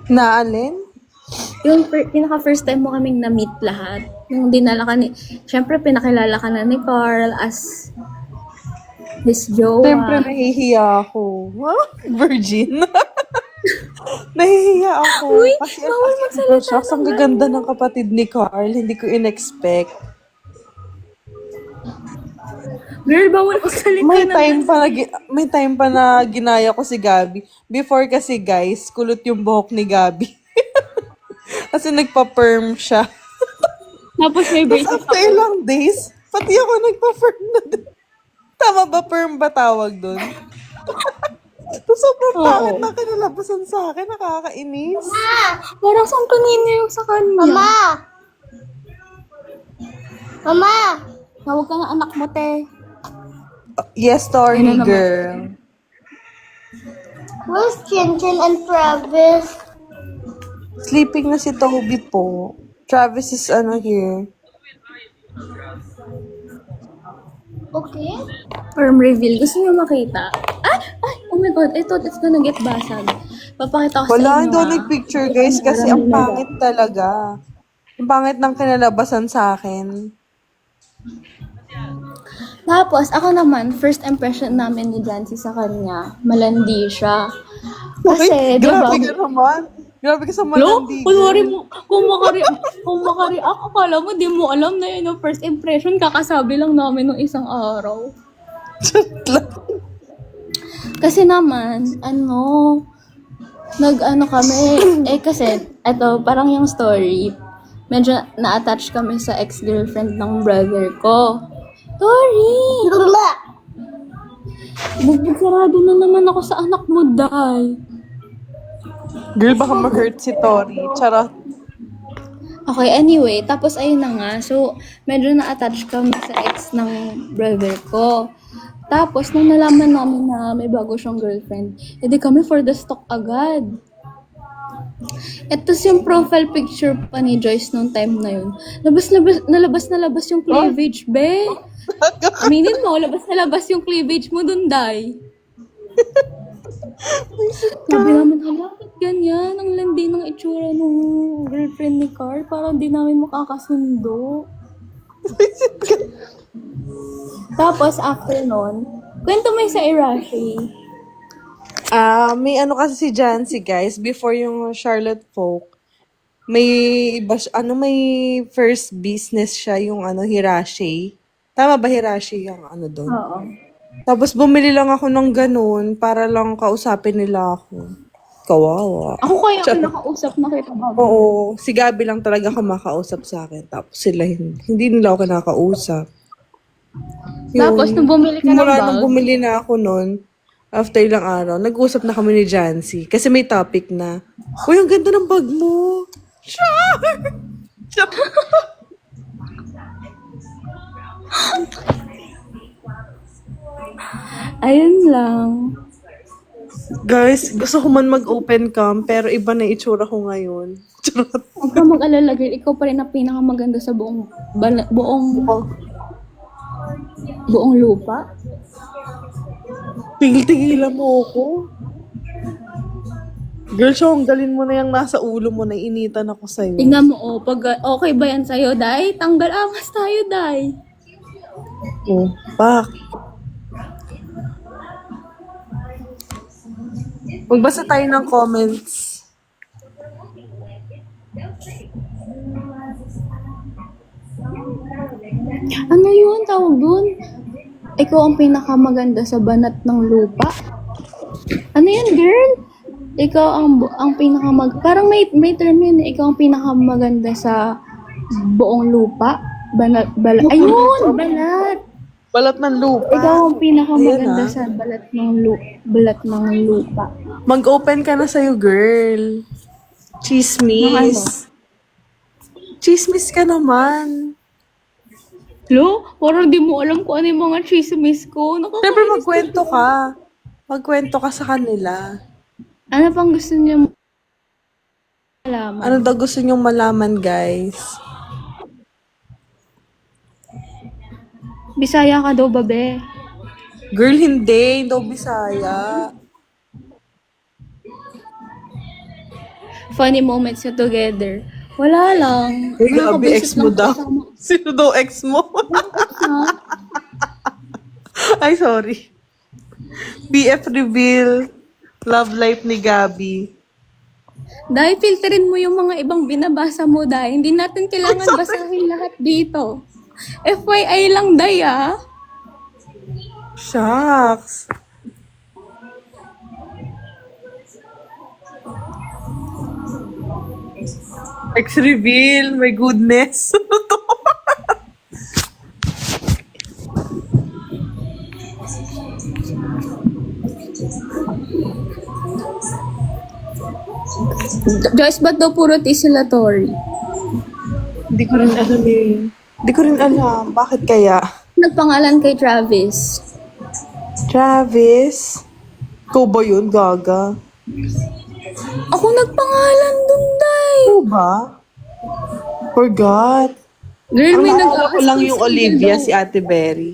na alin? Yung pinaka first time mo kaming na-meet lahat. Yung dinala ka syempre pinakilala ka na ni Carl as his jowa. Siyempre, nahihiya ako. Virgin. Nahihiya ako. Uy, Kasi bawal magsalita shucks, ang gaganda ng kapatid ni Carl. Hindi ko in-expect. Girl, bawal magsalita May time pa na ginaya ko si Gabi. Before kasi, guys, kulot yung buhok ni Gabi. Kasi nagpa-perm siya. Tapos may Tapos braces after ilang days, pati ako nagpa-perm na din. Tama ba, perm ba tawag doon? Tapos sobrang pangit na kinalabasan sa akin. Nakakainis. Parang saan kanina yung sa kanya. Mama! Tawag ka ng anak mo, te. Yes, story, Ayun na naman. girl. Where's Chinchin and Travis? Sleeping na si Toby po. Travis is here. Okay. Firm reveal. Gusto niyo makita? Oh my God. I thought it's gonna get basag. Papakita ko sa Wala, inyo. hindi ako nag-picture, guys, kasi ang pangit talaga. Ang pangit ng kinalabasan sa akin. Tapos, ako naman, first impression namin ni Jancy sa kanya, malandi siya. Kasi, di ba? Grabe ka naman. Grabe ka sa Lo, malandi. kunwari mo, kung makari-act, akala mo, di mo alam na yun, no, first impression, kakasabi lang namin ng isang araw. Kasi naman, nag-ano kami, kasi, eto, parang yung story, medyo na-attach kami sa ex-girlfriend ng brother ko. Tori! Sarado na naman ako sa anak mo, Day. Girl, baka mag-hurt si Tori. Charot. Okay, anyway, tapos ayun na nga. So, medyo na-attach kami sa ex ng brother ko. Tapos, nung nalaman namin na may bago siyang girlfriend, edi kami for the stock agad. Ito yung profile picture pa ni Joyce nung time na yun. Nalabas yung cleavage, be. Aminin mo, labas yung cleavage mo dun, Day. Sabi namin, bakit ganyan? Ang landi ng itsura ng girlfriend ni Carl. Parang di namin makakasundo. Tapos, after nun, kwento mo yung sa Irashi. May ano kasi si Jancy, guys, before yung Charlotte Folk, may iba, may first business siya, yung Hirashi. Tama ba Hirashi yung doon? Oo. Tapos bumili lang ako ng ganun para lang kausapin nila ako. Kawawa. Ako kaya ang nakausap na kita ba? Oo, si Gabi lang talaga kumakausap sa akin. Tapos sila hindi nila ako kinakausap. Tapos, nung bumili ka ng Mula bag, nung bumili na ako nun, after ilang araw, nag-usap na kami ni Jancy. Kasi may topic na, uy, ang ganda ng bag mo. Char! ayun lang. Guys, gusto ko man mag-open cam, pero iba na itsura ko ngayon. Charot. Huwag ka mag-alala, girl. Ikaw pa rin ang pinakamaganda sa buong lupa. Tigil-tigilan mo ako. Girl, galin mo na yung nasa ulo mo, naiinitan ako sa'yo. Tingnan mo, pag okay ba yan sa'yo, Day? Tanggal angas tayo, Day. Oh, pak. Magbasa tayo ng comments. Ano yun? Tawag dun? Ikaw ang pinakamaganda sa banat ng lupa? Ano yun, girl? Ikaw ang parang may term yun, ikaw ang pinakamaganda sa buong lupa? Ayun! Balat! Balat ng lupa. Ikaw ang pinakamaganda Ayan, sa balat ng lupa. Mag-open ka na sa'yo, girl. Chismis. Chismis ka naman. Lo, parang di mo alam kung ano yung mga chismis ko. Siyempre, magkwento ka. Magkwento ka sa kanila. Ano pang gusto niyo malaman? Ano daw gusto nyong malaman, guys? Bisaya ka daw, babe. Girl, hindi. Hindi daw Bisaya. Funny moments nyo together. Wala lang. Hey, grabe, ex mo daw. kasama. Sino daw ex mo? Ay, sorry. BF reveal. Love life ni Gabi. Dahil filterin mo yung mga ibang binabasa mo, dahil hindi natin kailangan basahin lahat dito. FYI lang, Day, ah. Shucks. Ex reveal. My goodness. Joyce, ba't daw puro tissillatory? Hindi ko rin alam eh. Hindi ko rin alam. Bakit kaya? Nagpangalan kay Travis. Travis? Ikaw ba yun, Gaga? Ako nagpangalan dun, Day. Ikaw ba? Forgot. Girl, Ang may naalala ko lang nag-a-ask yung sa Olivia, daw. si Ate Berry.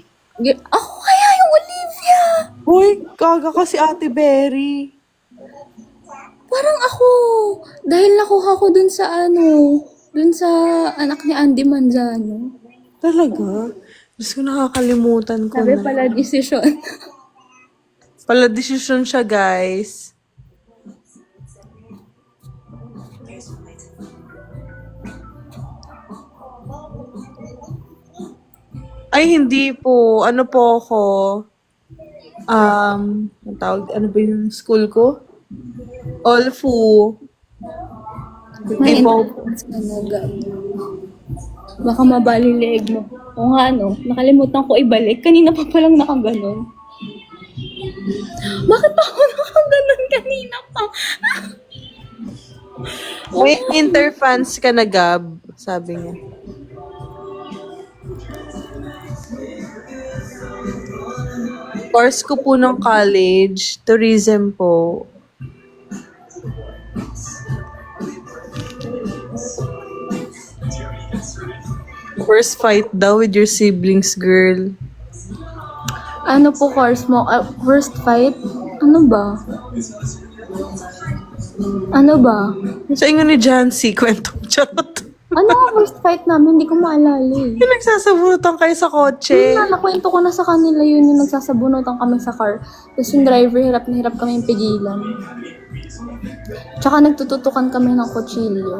Ako kaya yung Olivia. Uy, Gaga ka si Ate Berry. Parang ako. Dahil nakuha ko dun sa dun sa anak ni Andy Manzano. Talaga? Diyos ko, nakakalimutan ko Sabi na. pala, decision. Pala desisyon siya, guys. Ay, hindi po. Ano po ako? Ang tawag, ano ba yung school ko? All Fu. May Hindi po. entrance ka na, Gab. Baka mabali leg mo. O nga, no? Nakalimutan ko ibalik. Kanina pa palang nakaganon. Bakit ako nakaganon kanina pa? May interfans ka na, Gab. Sabi niya. Course ko po ng college, tourism po. First fight daw with your siblings, girl. Ano po course mo? First fight? Ano ba? Ano ba? Sa inyo ni Jancy, kwento mo, charot. Ano ang first fight namin? Hindi ko maalala eh. Yung nagsasabunutan kayo sa kotse. Yun na, nakwento ko na sa kanila yun yung nagsasabunutan kami sa car. Tapos yung driver, hirap na hirap kami yung pigilan. Tsaka nagtututukan kami ng kutsilyo.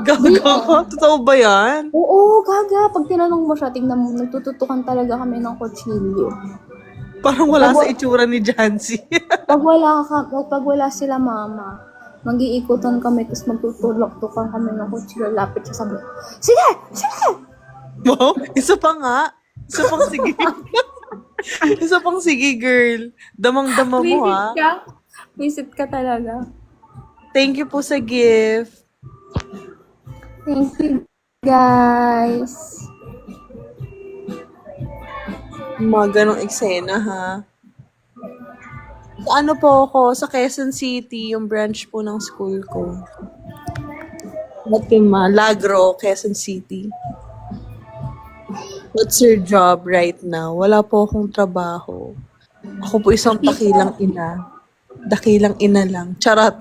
Gaga, totoo ba yan? Oo, gaga. Pag tinanong mo siya, tignan mo, nagtututukan talaga kami ng kutsilyo. Parang wala sa itsura ni Jancy. Pag wala sila mama, mag-iikutan kami, tapos magtutulok-tukan kami ng kutsilyo, lapit siya sabi, sige! Sige! Wow, isa pa nga. Isa pang sige. Isa pang sige, girl. Damang-dama mo, ha? ka? Visit ka talaga. Thank you po sa gift. Thank you, guys. Mga ganong eksena, ha? Sa ano po ako? Sa Quezon City, yung branch po ng school ko. Batima, Lagro, Quezon City. What's your job right now? Wala po akong trabaho. Ako po isang dakilang ina. Dakilang ina lang. Charot.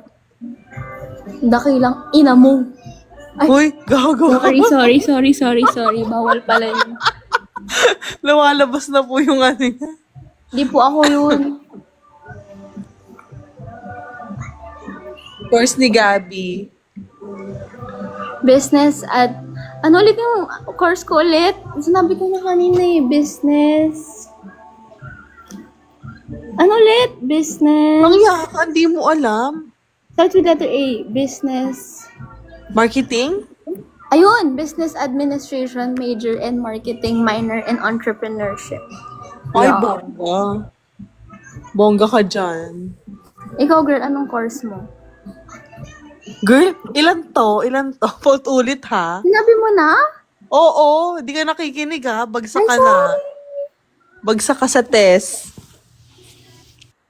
Dakilang ina mo. Ay. Uy, gago. Sorry. Bawal pala yun. Lumalabas na po yung ano niya. Di po ako yun. Course ni Gabi. Business at... Ano ulit yung course ko ulit? Sinabi ko na kanina eh. Business... Ano ulit? Business... Mangya ka, hindi mo alam. Start with letter A. Business... Marketing? Ayun! Business Administration, major in marketing, minor in entrepreneurship. Ay, Yeah. bongga. Bongga ka dyan. Ikaw, girl, anong course mo? Girl, ilan to? Ilan to? Fault ulit, ha? Sinabi mo na? Oo, di ka nakikinig, ha? Bagsak ka na. Bagsak ka sa test.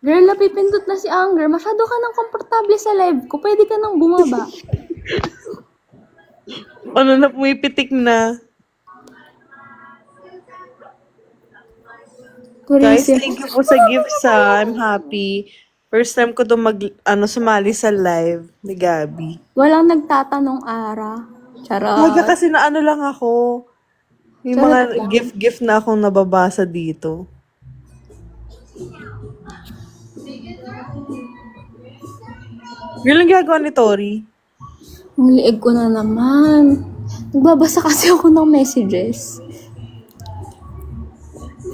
Girl, napipindot na si Anger. Masyado ka nang komportable sa live ko. Pwede ka nang bumaba. Ano na, pumipitik na. Guys, Tourism. thank you po sa gifts, ha? I'm happy. First time ko doon sumali sa live ni Gabi. Walang nagtatanong, Ara. Charot. Maga kasi na ano lang ako. May Charot mga lang. gift na akong nababasa dito. Yun lang ginagawa ni Tori. Ang liig ko na naman. Nagbabasa kasi ako ng messages.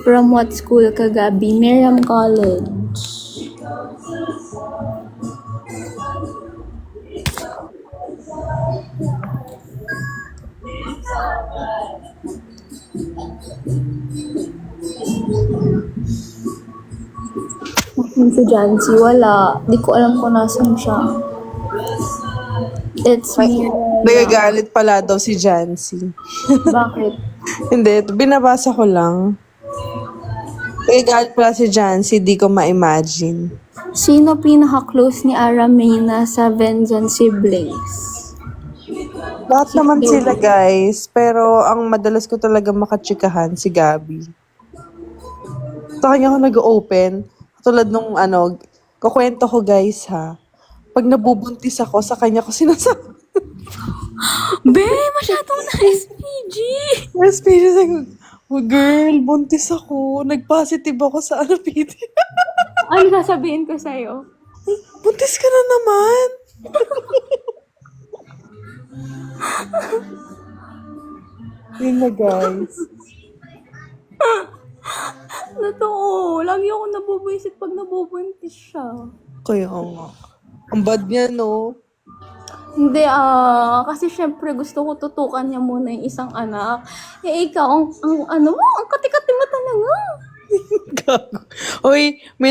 From what school ka, Gabi? Miriam College. Yung si Jancy, wala. Di ko alam kung nasan siya. It's me. Nagagalit pala daw si Jancy. Bakit? Hindi, binabasa ko lang. Nagagalit pala si Jancy, di ko ma-imagine. Sino pinaka-close ni Aramina sa Venzon siblings? Lahat naman sila, guys. Pero ang madalas ko talaga makachikahan si Gabi. Sa kanya ako nag-open. Tulad nung kukwento ko, guys, ha. Pag nabubuntis ako, sa kanya ko sinasabi. Be, masyadong na SPG! SPG, oh, girl, buntis ako. Nag-positive ako sa PD. Ano sasabihin ko sa'yo? Buntis ka na naman. Yun na, guys. Totoo. Lagi ako nabubuisit pag nabubuntis siya. Kaya nga. Ang bad niya, no? Hindi kasi syempre gusto ko tutukan niya muna yung isang anak. Eh ikaw, ang kati-kati mo talaga. Gago. Uy, may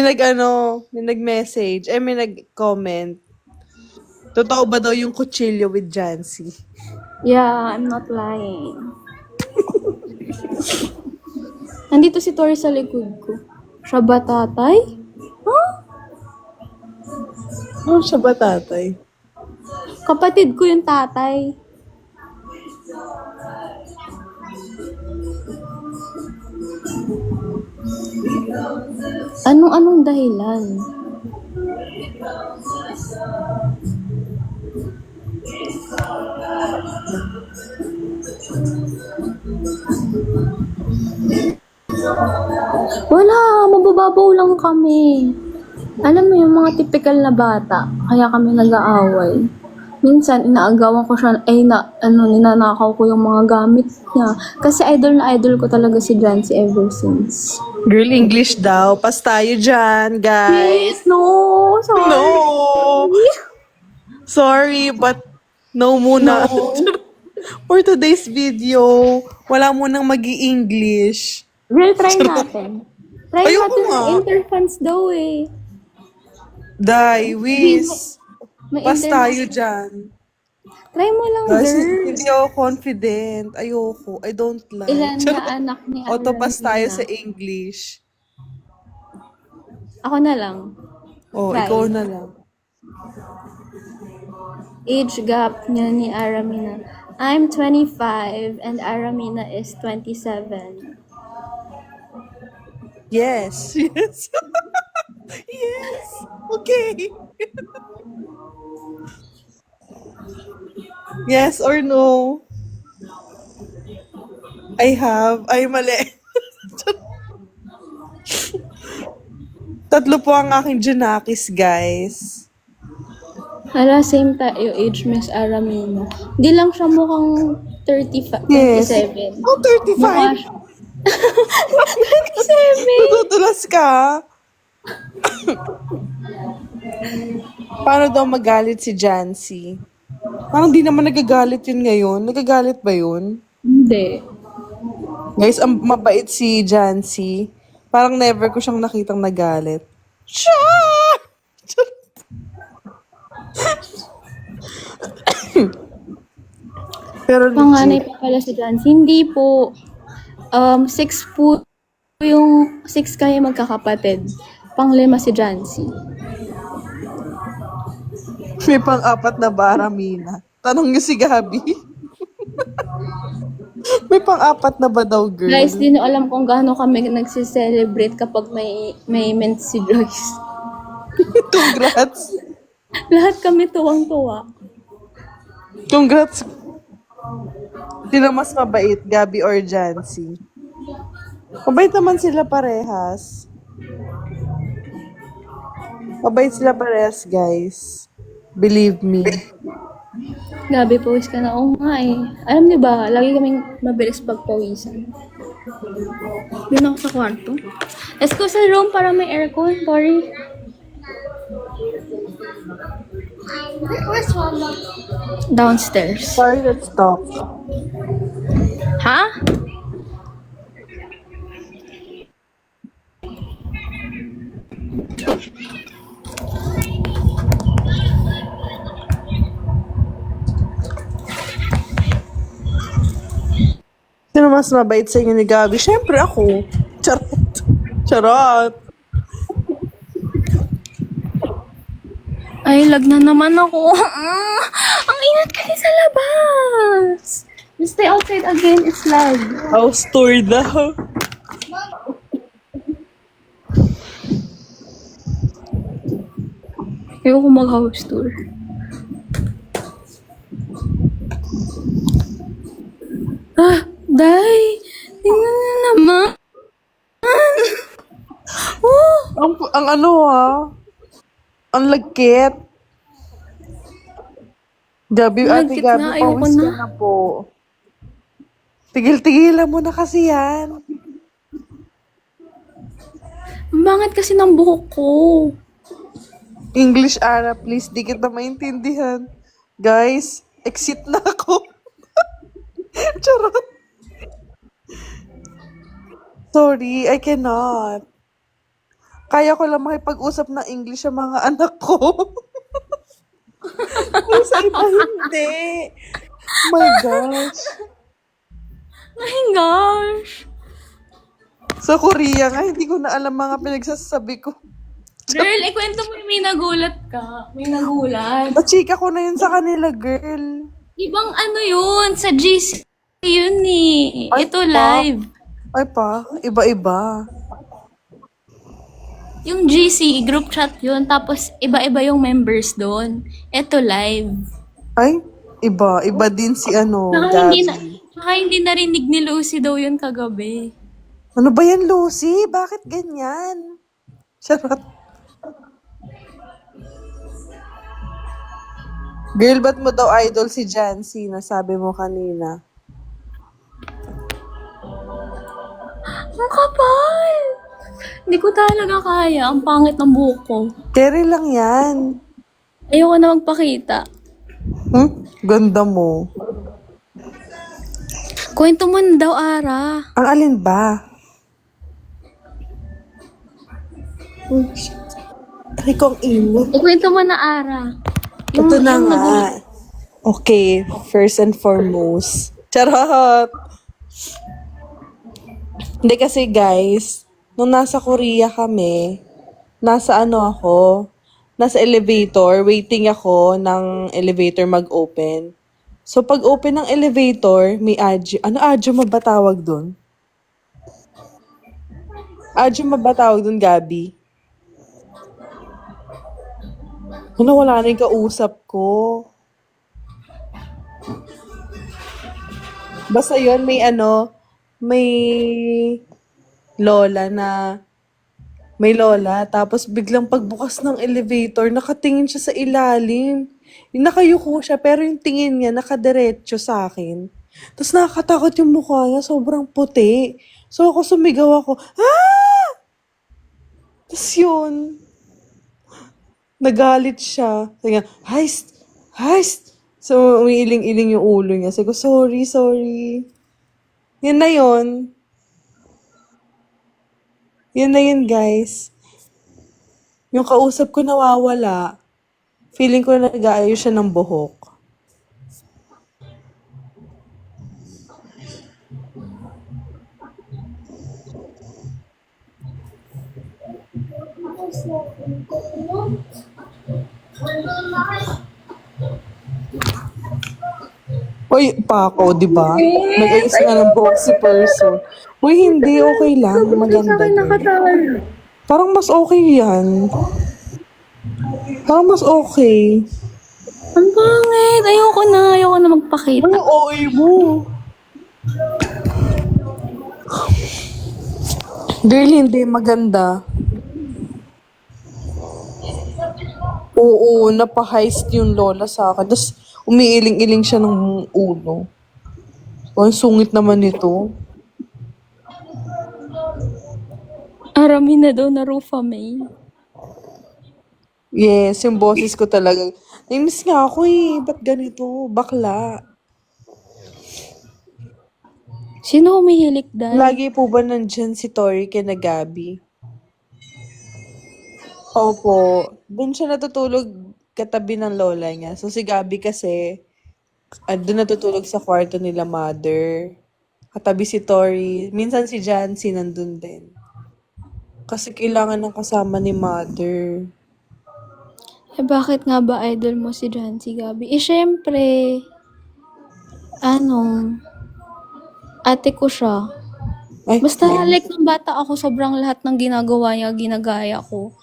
nag-message, may nag-comment. Totoo ba daw yung kutsilyo with Jancy? Yeah, I'm not lying. Nandito si Tori sa likod ko. Siya ba tatay? Huh? Oh, siya ba tatay? Kapatid ko yung tatay. Anong dahilan? Wala, mabababaw lang kami. Alam mo yung mga typical na bata, kaya kami nag-aaway. Minsan, inaagawan ko siya, ninanakaw ko yung mga gamit niya. Kasi idol na idol ko talaga si Jancy ever since. Girl, English daw. Pas tayo dyan, guys. Please, no! Sorry. No! Sorry, but no muna. For today's video, wala munang mag-i-English. Real, try natin. Try Ayoko natin nga. interfans daw eh. Dai, Wiz. May Pas interfans. tayo dyan. Try mo lang, Guys, girl. hindi ako confident. Ayoko. I don't like. Ilan na anak ni Autopass tayo Aramina? sa English. Ako na lang. Oh, Try. ikaw na lang. Age gap niya ni Aramina. I'm 25 and Aramina is 27. Yes. Yes. Yes. Okay. Yes or no? I have. Ay, mali. Tatlo po ang aking Junakis, guys. Hala, same tayo age, Miss Aramina. Di lang siya mukhang 35, Yes. 27. Oh, Mukha 35. siya. 27! Natutulas ka. Paano daw magalit si Jancy? Parang di naman nagagalit yun ngayon. Nagagalit ba yun? Hindi. Guys, ang mabait si Jancy. Parang never ko siyang nakitang nagalit. Siya! Pero Panganay legit. pa pala si Jancy. Hindi po. 6 po yung 6 kayo magkakapatid. Panglima si Jancy. May pang-apat na ba, Ramina? Tanong niyo si Gabi. May pang-apat na ba daw, girl? Guys, di nyo alam kung gaano kami nagsiselebrate kapag may mint si Joyce. Congrats. Lahat kami tuwang-tuwa. Congrats. Sino mas mabait, Gabi or Jancy? Mabait naman sila parehas. Mabait sila parehas, guys. Believe me. Gabi, pawis ka na. Oo nga eh. Alam niyo ba, lagi kaming mabilis pagpawisan. Yun ako sa kwarto. Let's go sa room para may aircon, Tori. Where's Mama? Downstairs. Sorry, let's talk. Ha? Sino mas mabait sa inyo ni Gabi? Siyempre ako. Charot. Charot. Ay, lag na naman ako. Ang ingat kasi sa labas. You stay outside again, it's lag. House tour daw. Ayoko mag-house tour. Day! Tingnan na naman! Oh! Ang ano ang lagkit. Gabi, Ate Lagkit Gabi, na, ayoko pawis ka na. na po. Tigil-tigilan mo na kasi yan. Bakit kasi ng buhok ko? English, Ara, please. Di kita maintindihan. Guys, exit na ako. Charot. Sorry, I cannot. Kaya ko lang makipag-usap ng English sa mga anak ko. Yung sa iba, hindi. Oh my gosh. My gosh! Sa Korea nga, hindi ko na alam mga pinagsasabi ko. Girl, ikwento mo yung may nagulat ka. May nagulat. Nachika ko na yun sa kanila, girl. Ibang ano yun, sa GC yun eh. Ay, Ito pa. live. Ay pa, iba-iba. Yung GC, group chat yun, tapos iba-iba yung members doon. Ito live. Ay, iba. Iba din si Tsaka Gabby. hindi narinig ni Lucy daw yun kagabi. Ano ba yan, Lucy? Bakit ganyan? Charot. Girl, ba't mo daw idol si Jancy? Nasabi mo kanina. Ang kapal! Hindi ko talaga kaya. Ang pangit ng buhok ko. Carry lang yan. Ayoko na magpakita. Ganda mo. Kwento mo na daw, Ara. Ang alin ba? Try ko ang init. Ikwento mo na, Ara. Ito na nga. Okay, first and foremost. Charot! Hindi kasi guys, nung nasa Korea kami, nasa elevator, waiting ako ng elevator mag-open. So pag open ng elevator, may adyo. Ano adyo ba tawag dun? Adyo ba tawag dun, Gabi? Wala na yung kausap ko. Basta yun, may lola, tapos biglang pagbukas ng elevator, nakatingin siya sa ilalim. Yung nakayuko siya, pero yung tingin niya, nakadiretso sa akin. Tapos nakakatakot yung mukha niya, sobrang puti. So ako sumigaw ako, ah! Tapos yun, nagalit siya. Sabi niya, heist! Heist! So, umiiling-iling yung ulo niya. Sabi ko, sorry. Yun na yun. Yun na yun, guys. Yung kausap ko nawawala. Feeling ko na nag-aayos siya ng buhok. Uy, Paco, di ba? Nag-ayos nga ng buhok si person. Uy, hindi. Okay lang. Maganda din. Parang mas okay yan. Parang mas okay. Ang pangit. Ayoko na magpakita. Ano okay mo? Girl, hindi. Maganda. Oo, napa-heist yung lola sa akin. Tapos, umiiling-iling siya ng ulo. Oh, ang sungit naman nito. Arami na daw na Rufa May. Yes, yung boses ko talaga. Namiss nga ako eh. Ba't ganito? Bakla. Sino humihilik dahil? Lagi po ba nandyan si Tori kina Gabi? Opo. Doon siya natutulog katabi ng lola niya. So si Gabi kasi, doon natutulog sa kwarto nila mother. Katabi si Tori. Minsan si Jancy nandun din. Kasi kailangan ng kasama ni mother. Eh, bakit nga ba idol mo si Jancy Gabi? Eh, syempre, ate ko siya. Ay, Basta like ng bata ako, sobrang lahat ng ginagawa niya, ginagaya ko.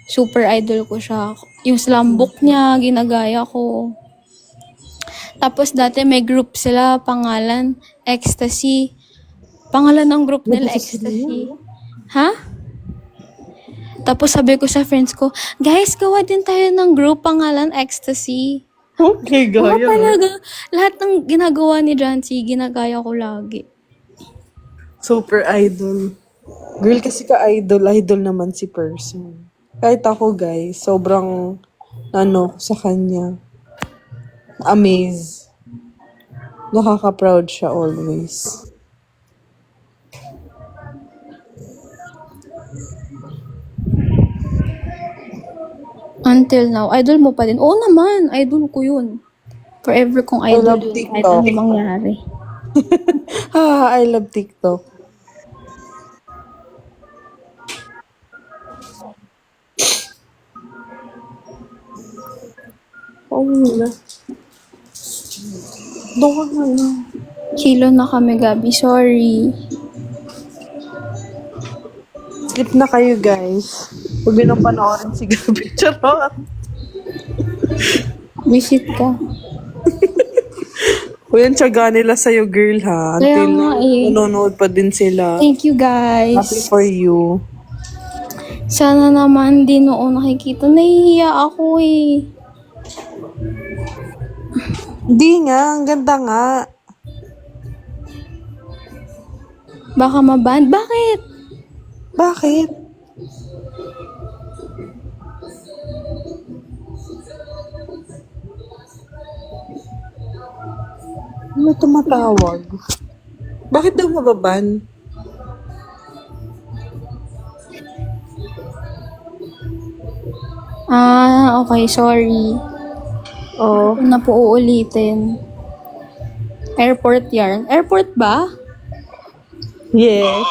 Super idol ko siya. Yung slumbook niya, ginagaya ko. Tapos dati may group sila, pangalan, Ecstasy. Pangalan ng group nila, Ecstasy. Ha? Tapos sabi ko sa friends ko, guys, gawa din tayo ng group, pangalan, Ecstasy. Okay, Baka gaya. talaga, lahat ng ginagawa ni Jancy, ginagaya ko lagi. Super idol. Girl, kasi ka-idol, idol naman si person. Kahit ako, guys, sobrang, sa kanya. Amaze. Nakaka-proud siya always. Until now, idol mo pa din. Oo naman, idol ko yun. Forever kong I idol love yun, kahit TikTok. ano mangyari. I love TikTok. Oh, wala. Doon ka na lang. Kilo na kami, Gabi. Sorry. Skip na kayo, guys. Huwag nyo nang panoorin si Gabi. Charot. Visit ka. Uy, ang tiyaga nila sa'yo, girl, ha? Kaya Until nga, eh. nanonood pa din sila. Thank you, Happy guys. for you. Sana naman di noon nakikita. Nahihiya ako eh. Hindi nga, ang ganda nga. Baka maban. Bakit? Bakit? Ano tumatawag? Bakit daw mababan? Ah, okay. Sorry. Oh. Kung na po uulitin. Airport yarn. Airport ba? Yes.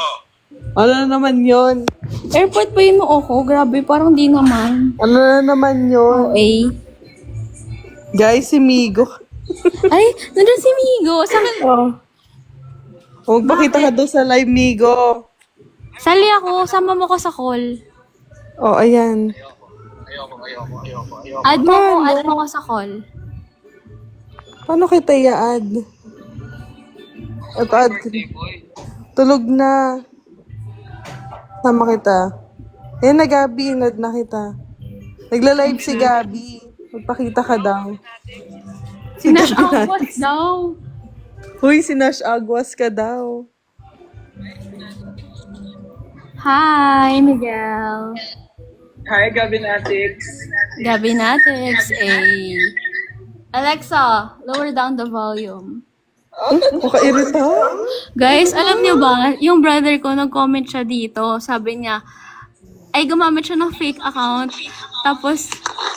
Ano na naman yon? Airport ba yun mo ako? Grabe, parang di naman. Ano na naman yon? OA. Guys, si Migo. Ay, nandun si Migo. Saan? Oh. Magpakita ka doon sa live, Migo. Sali ako. Sama mo ko sa call. Oh, ayan. Add mo ko. Add mo ko sa call. Paano kita i-add? At add. Tulog na. Sama kita. Ayan na, Gabi. Inad na kita. Nagla-live si Gabi. Magpakita ka daw. Si Nash Gabi natin. Aguas daw. Uy, si Nash Aguas ka daw. Hi, Miguel. Hi, Gabinatics. Gabinatics, Alexa, lower down the volume. Makairita. Guys, alam niyo ba, yung brother ko, nag-comment siya dito. Sabi niya, ay gumamit siya ng fake account. Tapos,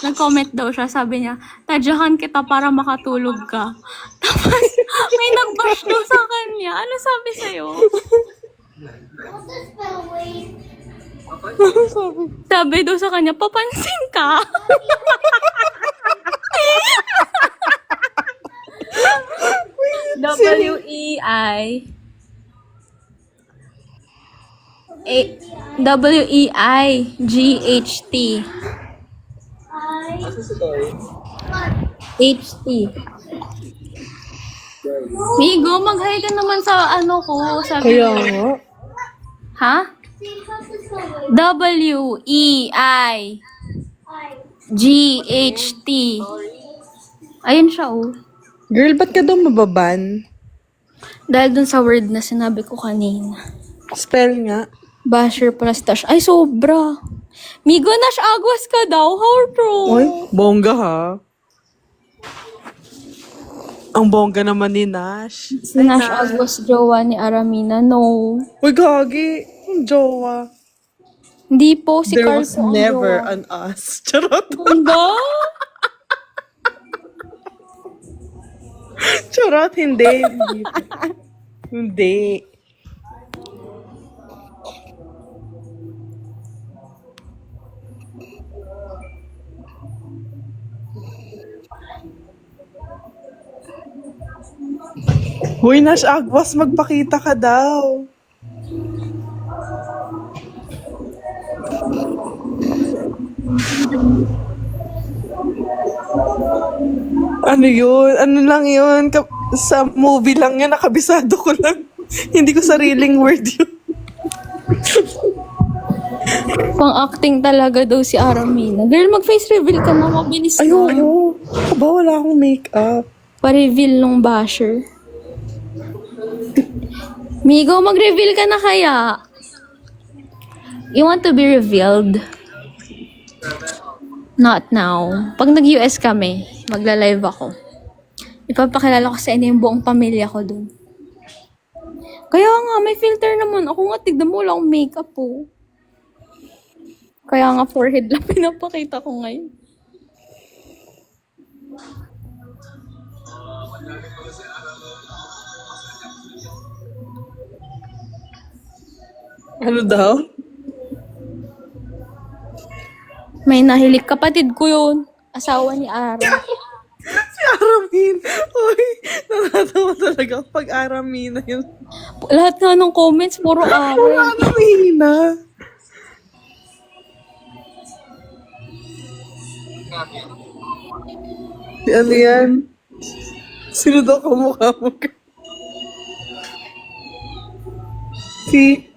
nag-comment daw siya. Sabi niya, tadyakan kita para makatulog ka. Tapos, may nag-bash daw sa kanya. Ano sabi sa'yo? What's the spell? Wait. Sabi daw sa kanya, papansin ka. W-E-I. W-E-I-G-H-T. H-T. Migo, mag-hi ka naman sa ano ko. Sabi Kaya mo. nga. Ha? See, what's the spell? Wait. W-E-I-G-H-T. Ayun siya, oh. Girl, ba't ka daw mababan? Dahil dun sa word na sinabi ko kanina. Spell nga. Basher plus dash. Ay, sobra. Migo, Nash Aguas ka daw. How pro? Uy, bongga ha. Ang bongga naman ni Nash. Si Nash Aguas, jowa ni Aramina. No. Uy, gagi. Ang jowa. Hindi po, si There Carl was po ang never jowa. an us. Charot. Bongga? Charot, hindi. Hindi. Hoy, Nash Aguas, magpakita ka daw. Ano yun? Ano lang yun? Sa movie lang yan, nakabisado ko lang. Hindi ko sariling word yun. Pang acting talaga daw si Aramina. Girl, mag-face reveal ka na. Mabilis na. Ayoko. Ako ba wala akong makeup? Pa-reveal nung basher. Migo, mag-reveal ka na kaya? You want to be revealed? Not now. Pag nag-US kami, magla-live ako. Ipapakilala ko sa inyo yung buong pamilya ko dun. Kaya nga, may filter naman. Ako nga, tignan mo, wala akong makeup po. Kaya nga, forehead lang pinapakita ko ngayon. Ano daw? May nahilig kapatid ko yun. Asawa ni Ara. Si Aramin. Uy, natatawa talaga pag Aramin na yun. Lahat nga ng comments, puro Ara. Aramin na. Si ano yan? Sino daw kamukha mo? Si...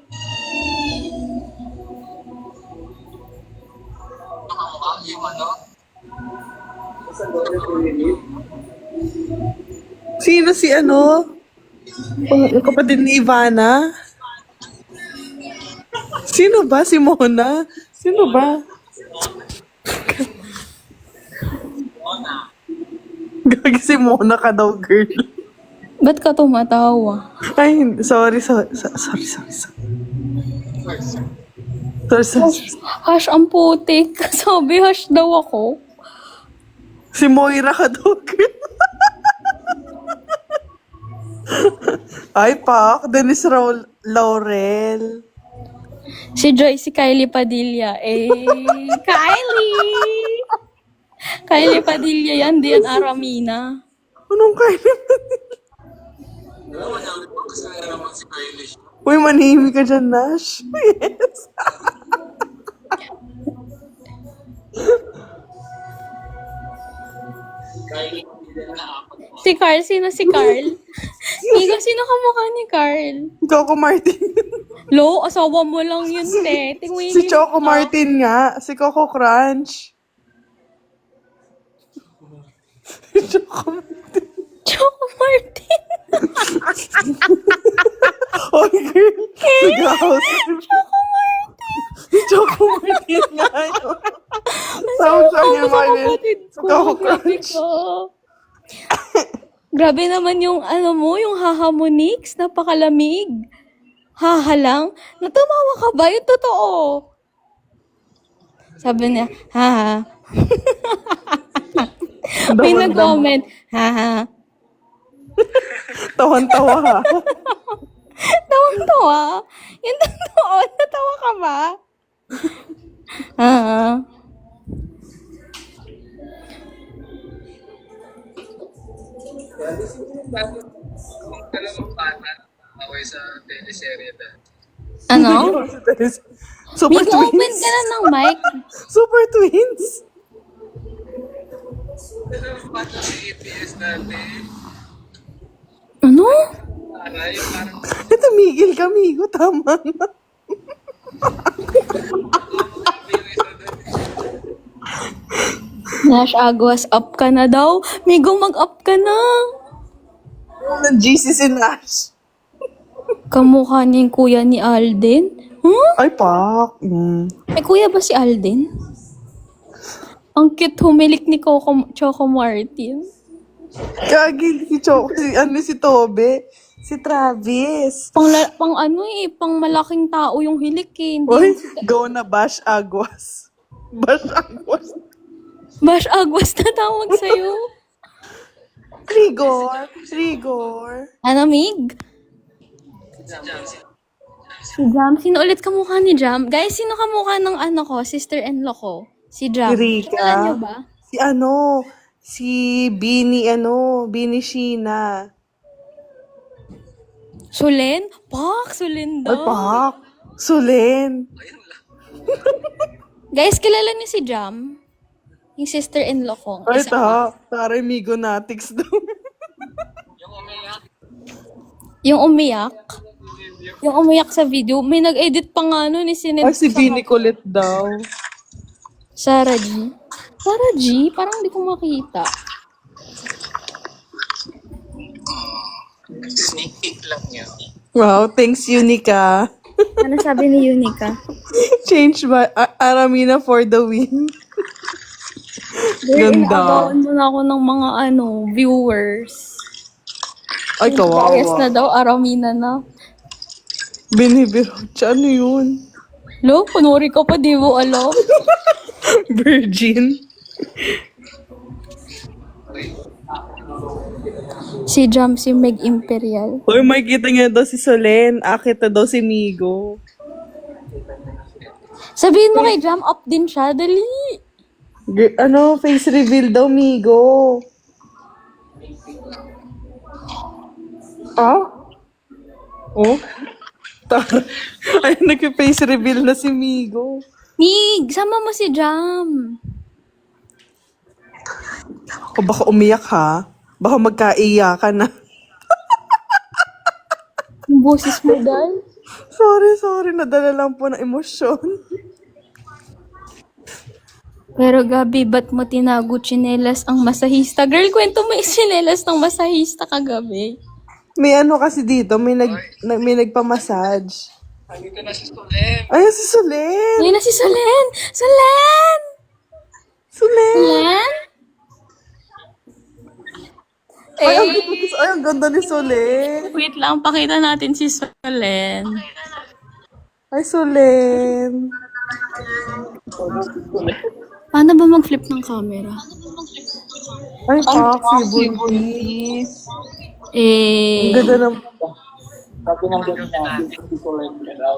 Sino si ano? Yung kapatid ni Ivana? Sino ba? Si Mona? Sino ba? Gagi si Mona ka daw, girl. Ba't ka tumatawa? Ay, sorry. Sorry. Hash ang putik. Sabi hash daw ako. Si Moira ka daw, girl. Ay, Pak. Dennis Laurel. Si Joy, si Kylie Padilla. Kylie! Kylie Padilla yan, di yan Aramina. Anong Kylie? Uy, manihimi ka dyan, Nash. Yes. Si Carl, sino si Carl? Migo, sino kamukha ni Carl? Coco Martin. Lo, asawa mo lang yun, te. Tingwingin Si Choco ka. Martin nga. Si Coco Crunch. Si Choco Martin. Choco Martin. Oy, girl. Sigaw. Choco Martin. Si Choco Martin nga yun. Sound siya niya, Martin. Kapatid ko. Coco Grabe Crunch. ka. Grabe naman yung, yung haha mo, Nix. Napakalamig. Haha lang. Natumawa ka ba? Yung totoo. Sabi niya, haha. May nag-comment, haha. Tawan-tawa ha. Tawang-tawa. Yung totoo, natawa ka ba? Haha. Kung dalawang bata, away sa teleserye na. Ano? Super Migo, open Twins. ka na ng mic. Super Twins. Dalawang bata sa ATS natin. Ano? Para yung parang Tumigil ka, Migo. Tama na. Nash Aguas, up ka na daw. Migo, mag-up ka na. Ng GC si Nash. Kamukha ni kuya ni Alden. Huh? Ay, Pak. May kuya ba si Alden? Ang cute humilik ni Choco Martin. Kagi si Choco. Si Tobe. Si Travis. Pang malaking tao yung hilik eh. Hindi Uy, yung go na Bash Aguas. Bash Aguas. Bash Aguas na tawag sa'yo. Rigor. Ano, Mig? Si Jam. Sino ulit kamukha ni Jam? Guys, sino kamukha ng sister-in-law ko? Si Jam. Si Rika. Kilala niyo ba? Si Bini Sheena. Sulen? Pak, Sulen Ay, daw. Pak. Sulen. Guys, kilala niyo si Jam? Yung sister-in-law ko. Ay, Tara, Migo Natix daw. Yung umiyak. Yung umiyak sa video. May nag-edit pa nga nun. Ay, si Bini Colette daw. Sarah G. Sarah G? Parang hindi ko makita. lang niya. Wow, thanks Unica. Ano sabi ni Unica? Change by Aramina for the win. Girl, Ganda. inaagawan mo na ako ng mga viewers. Ay, Bias na kawawa. daw, Aramina na. Binibiro. Ano yun? Lo, kunwari ka pa, di mo alam. Virgin. Si Jam, si Meg Imperial. Uy, makikita niya daw si Solen. Akit na daw si Migo. Sabihin mo kay Jam, up din siya. Dali. Face reveal daw, Migo. Ah? Oh? Tara. Ay, nag-face reveal na si Migo. Mig, sama mo si Jam. O baka umiyak ha? Baka magkaiyakan na. Yung boses mo, Dal. Sorry. Nadala lang po ng emosyon. Pero Gabi, ba't mo tinago tsinelas ang masahista? Girl, kwento mo yung tsinelas ng masahista kagabi. May kasi dito, may nagpa-massage. Dito na si Solen. Ay, si Solen! Ayun na si Solen! Solen! Solen! Solen? Ay, ang ganda ni Solen. Wait lang, pakita natin si Solen. Ay, Solen. Paano ba mag-flip ng camera? Ay, Foxy, buntis. Ang ganda ng... Sabi ng gano'n na, si Solen ka daw.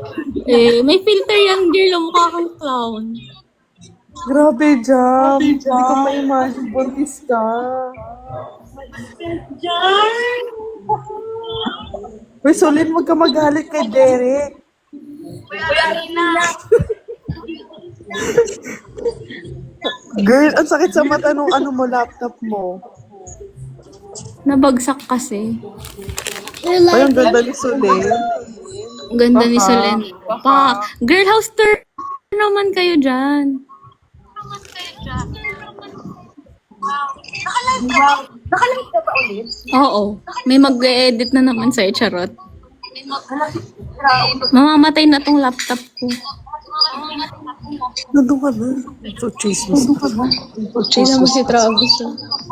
May filter yan, girl. Mukha kang clown. Grabe, Jam. Hindi ko ma-imagine, buntis ka. Uy, Solen, huwag ka magalit kay Derek. Girl, ang sakit sa mata nung laptop mo. Nabagsak kasi. Ay, ang ganda ni Solen. Ang ganda ni Solen. Pa, girl, house tour naman kayo dyan. Nakalive ka ba ulit? Oo. May mag-edit na naman sa'yo, charot. Mamamatay na tong laptop ko. Nandun ka na. So, chismis. Tingnan mo si Travis.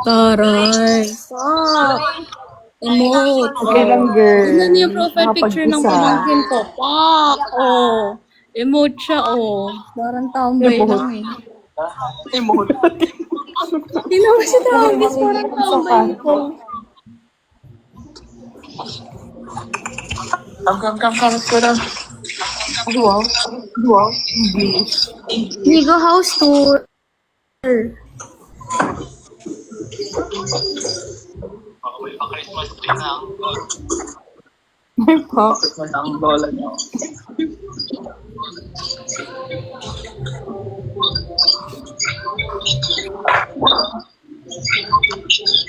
Taray. Fuck. Emote. Okay lang, girl. Tingnan niyo yung profile picture ng Nakapag-isa. pamangkin ko. Fuck. Oh. Emote siya, oh. Parang tambay lang eh. Tingnan mo si Travis. Parang tambay ko. Ang ko na. Migo house tour. May pa-Christmas tree na ang Christmas ang lola niyo.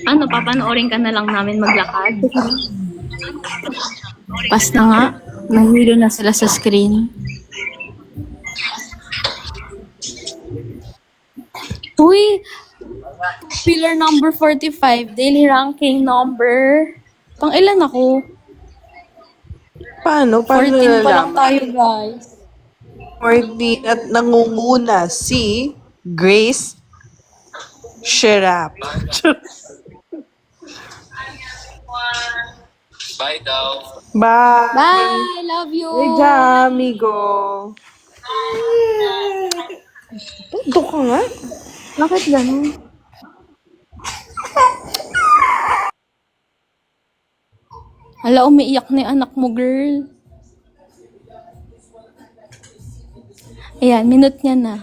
Ano, papanoorin ka na lang namin maglakad? Pas na nga. Nahilo na sila sa screen. Uy! Pillar number 45. Daily ranking number. Pang ilan ako? Paano 14 pa lang nalalaman? tayo, guys. 14 at nangunguna si Grace Sherap. Bye daw. Bye! Bye! Love you! Hey, Jam, amigo. Tundo ka nga. Bakit ganun? Hala, umiiyak na yung anak mo, girl. Ayan, minute niya na.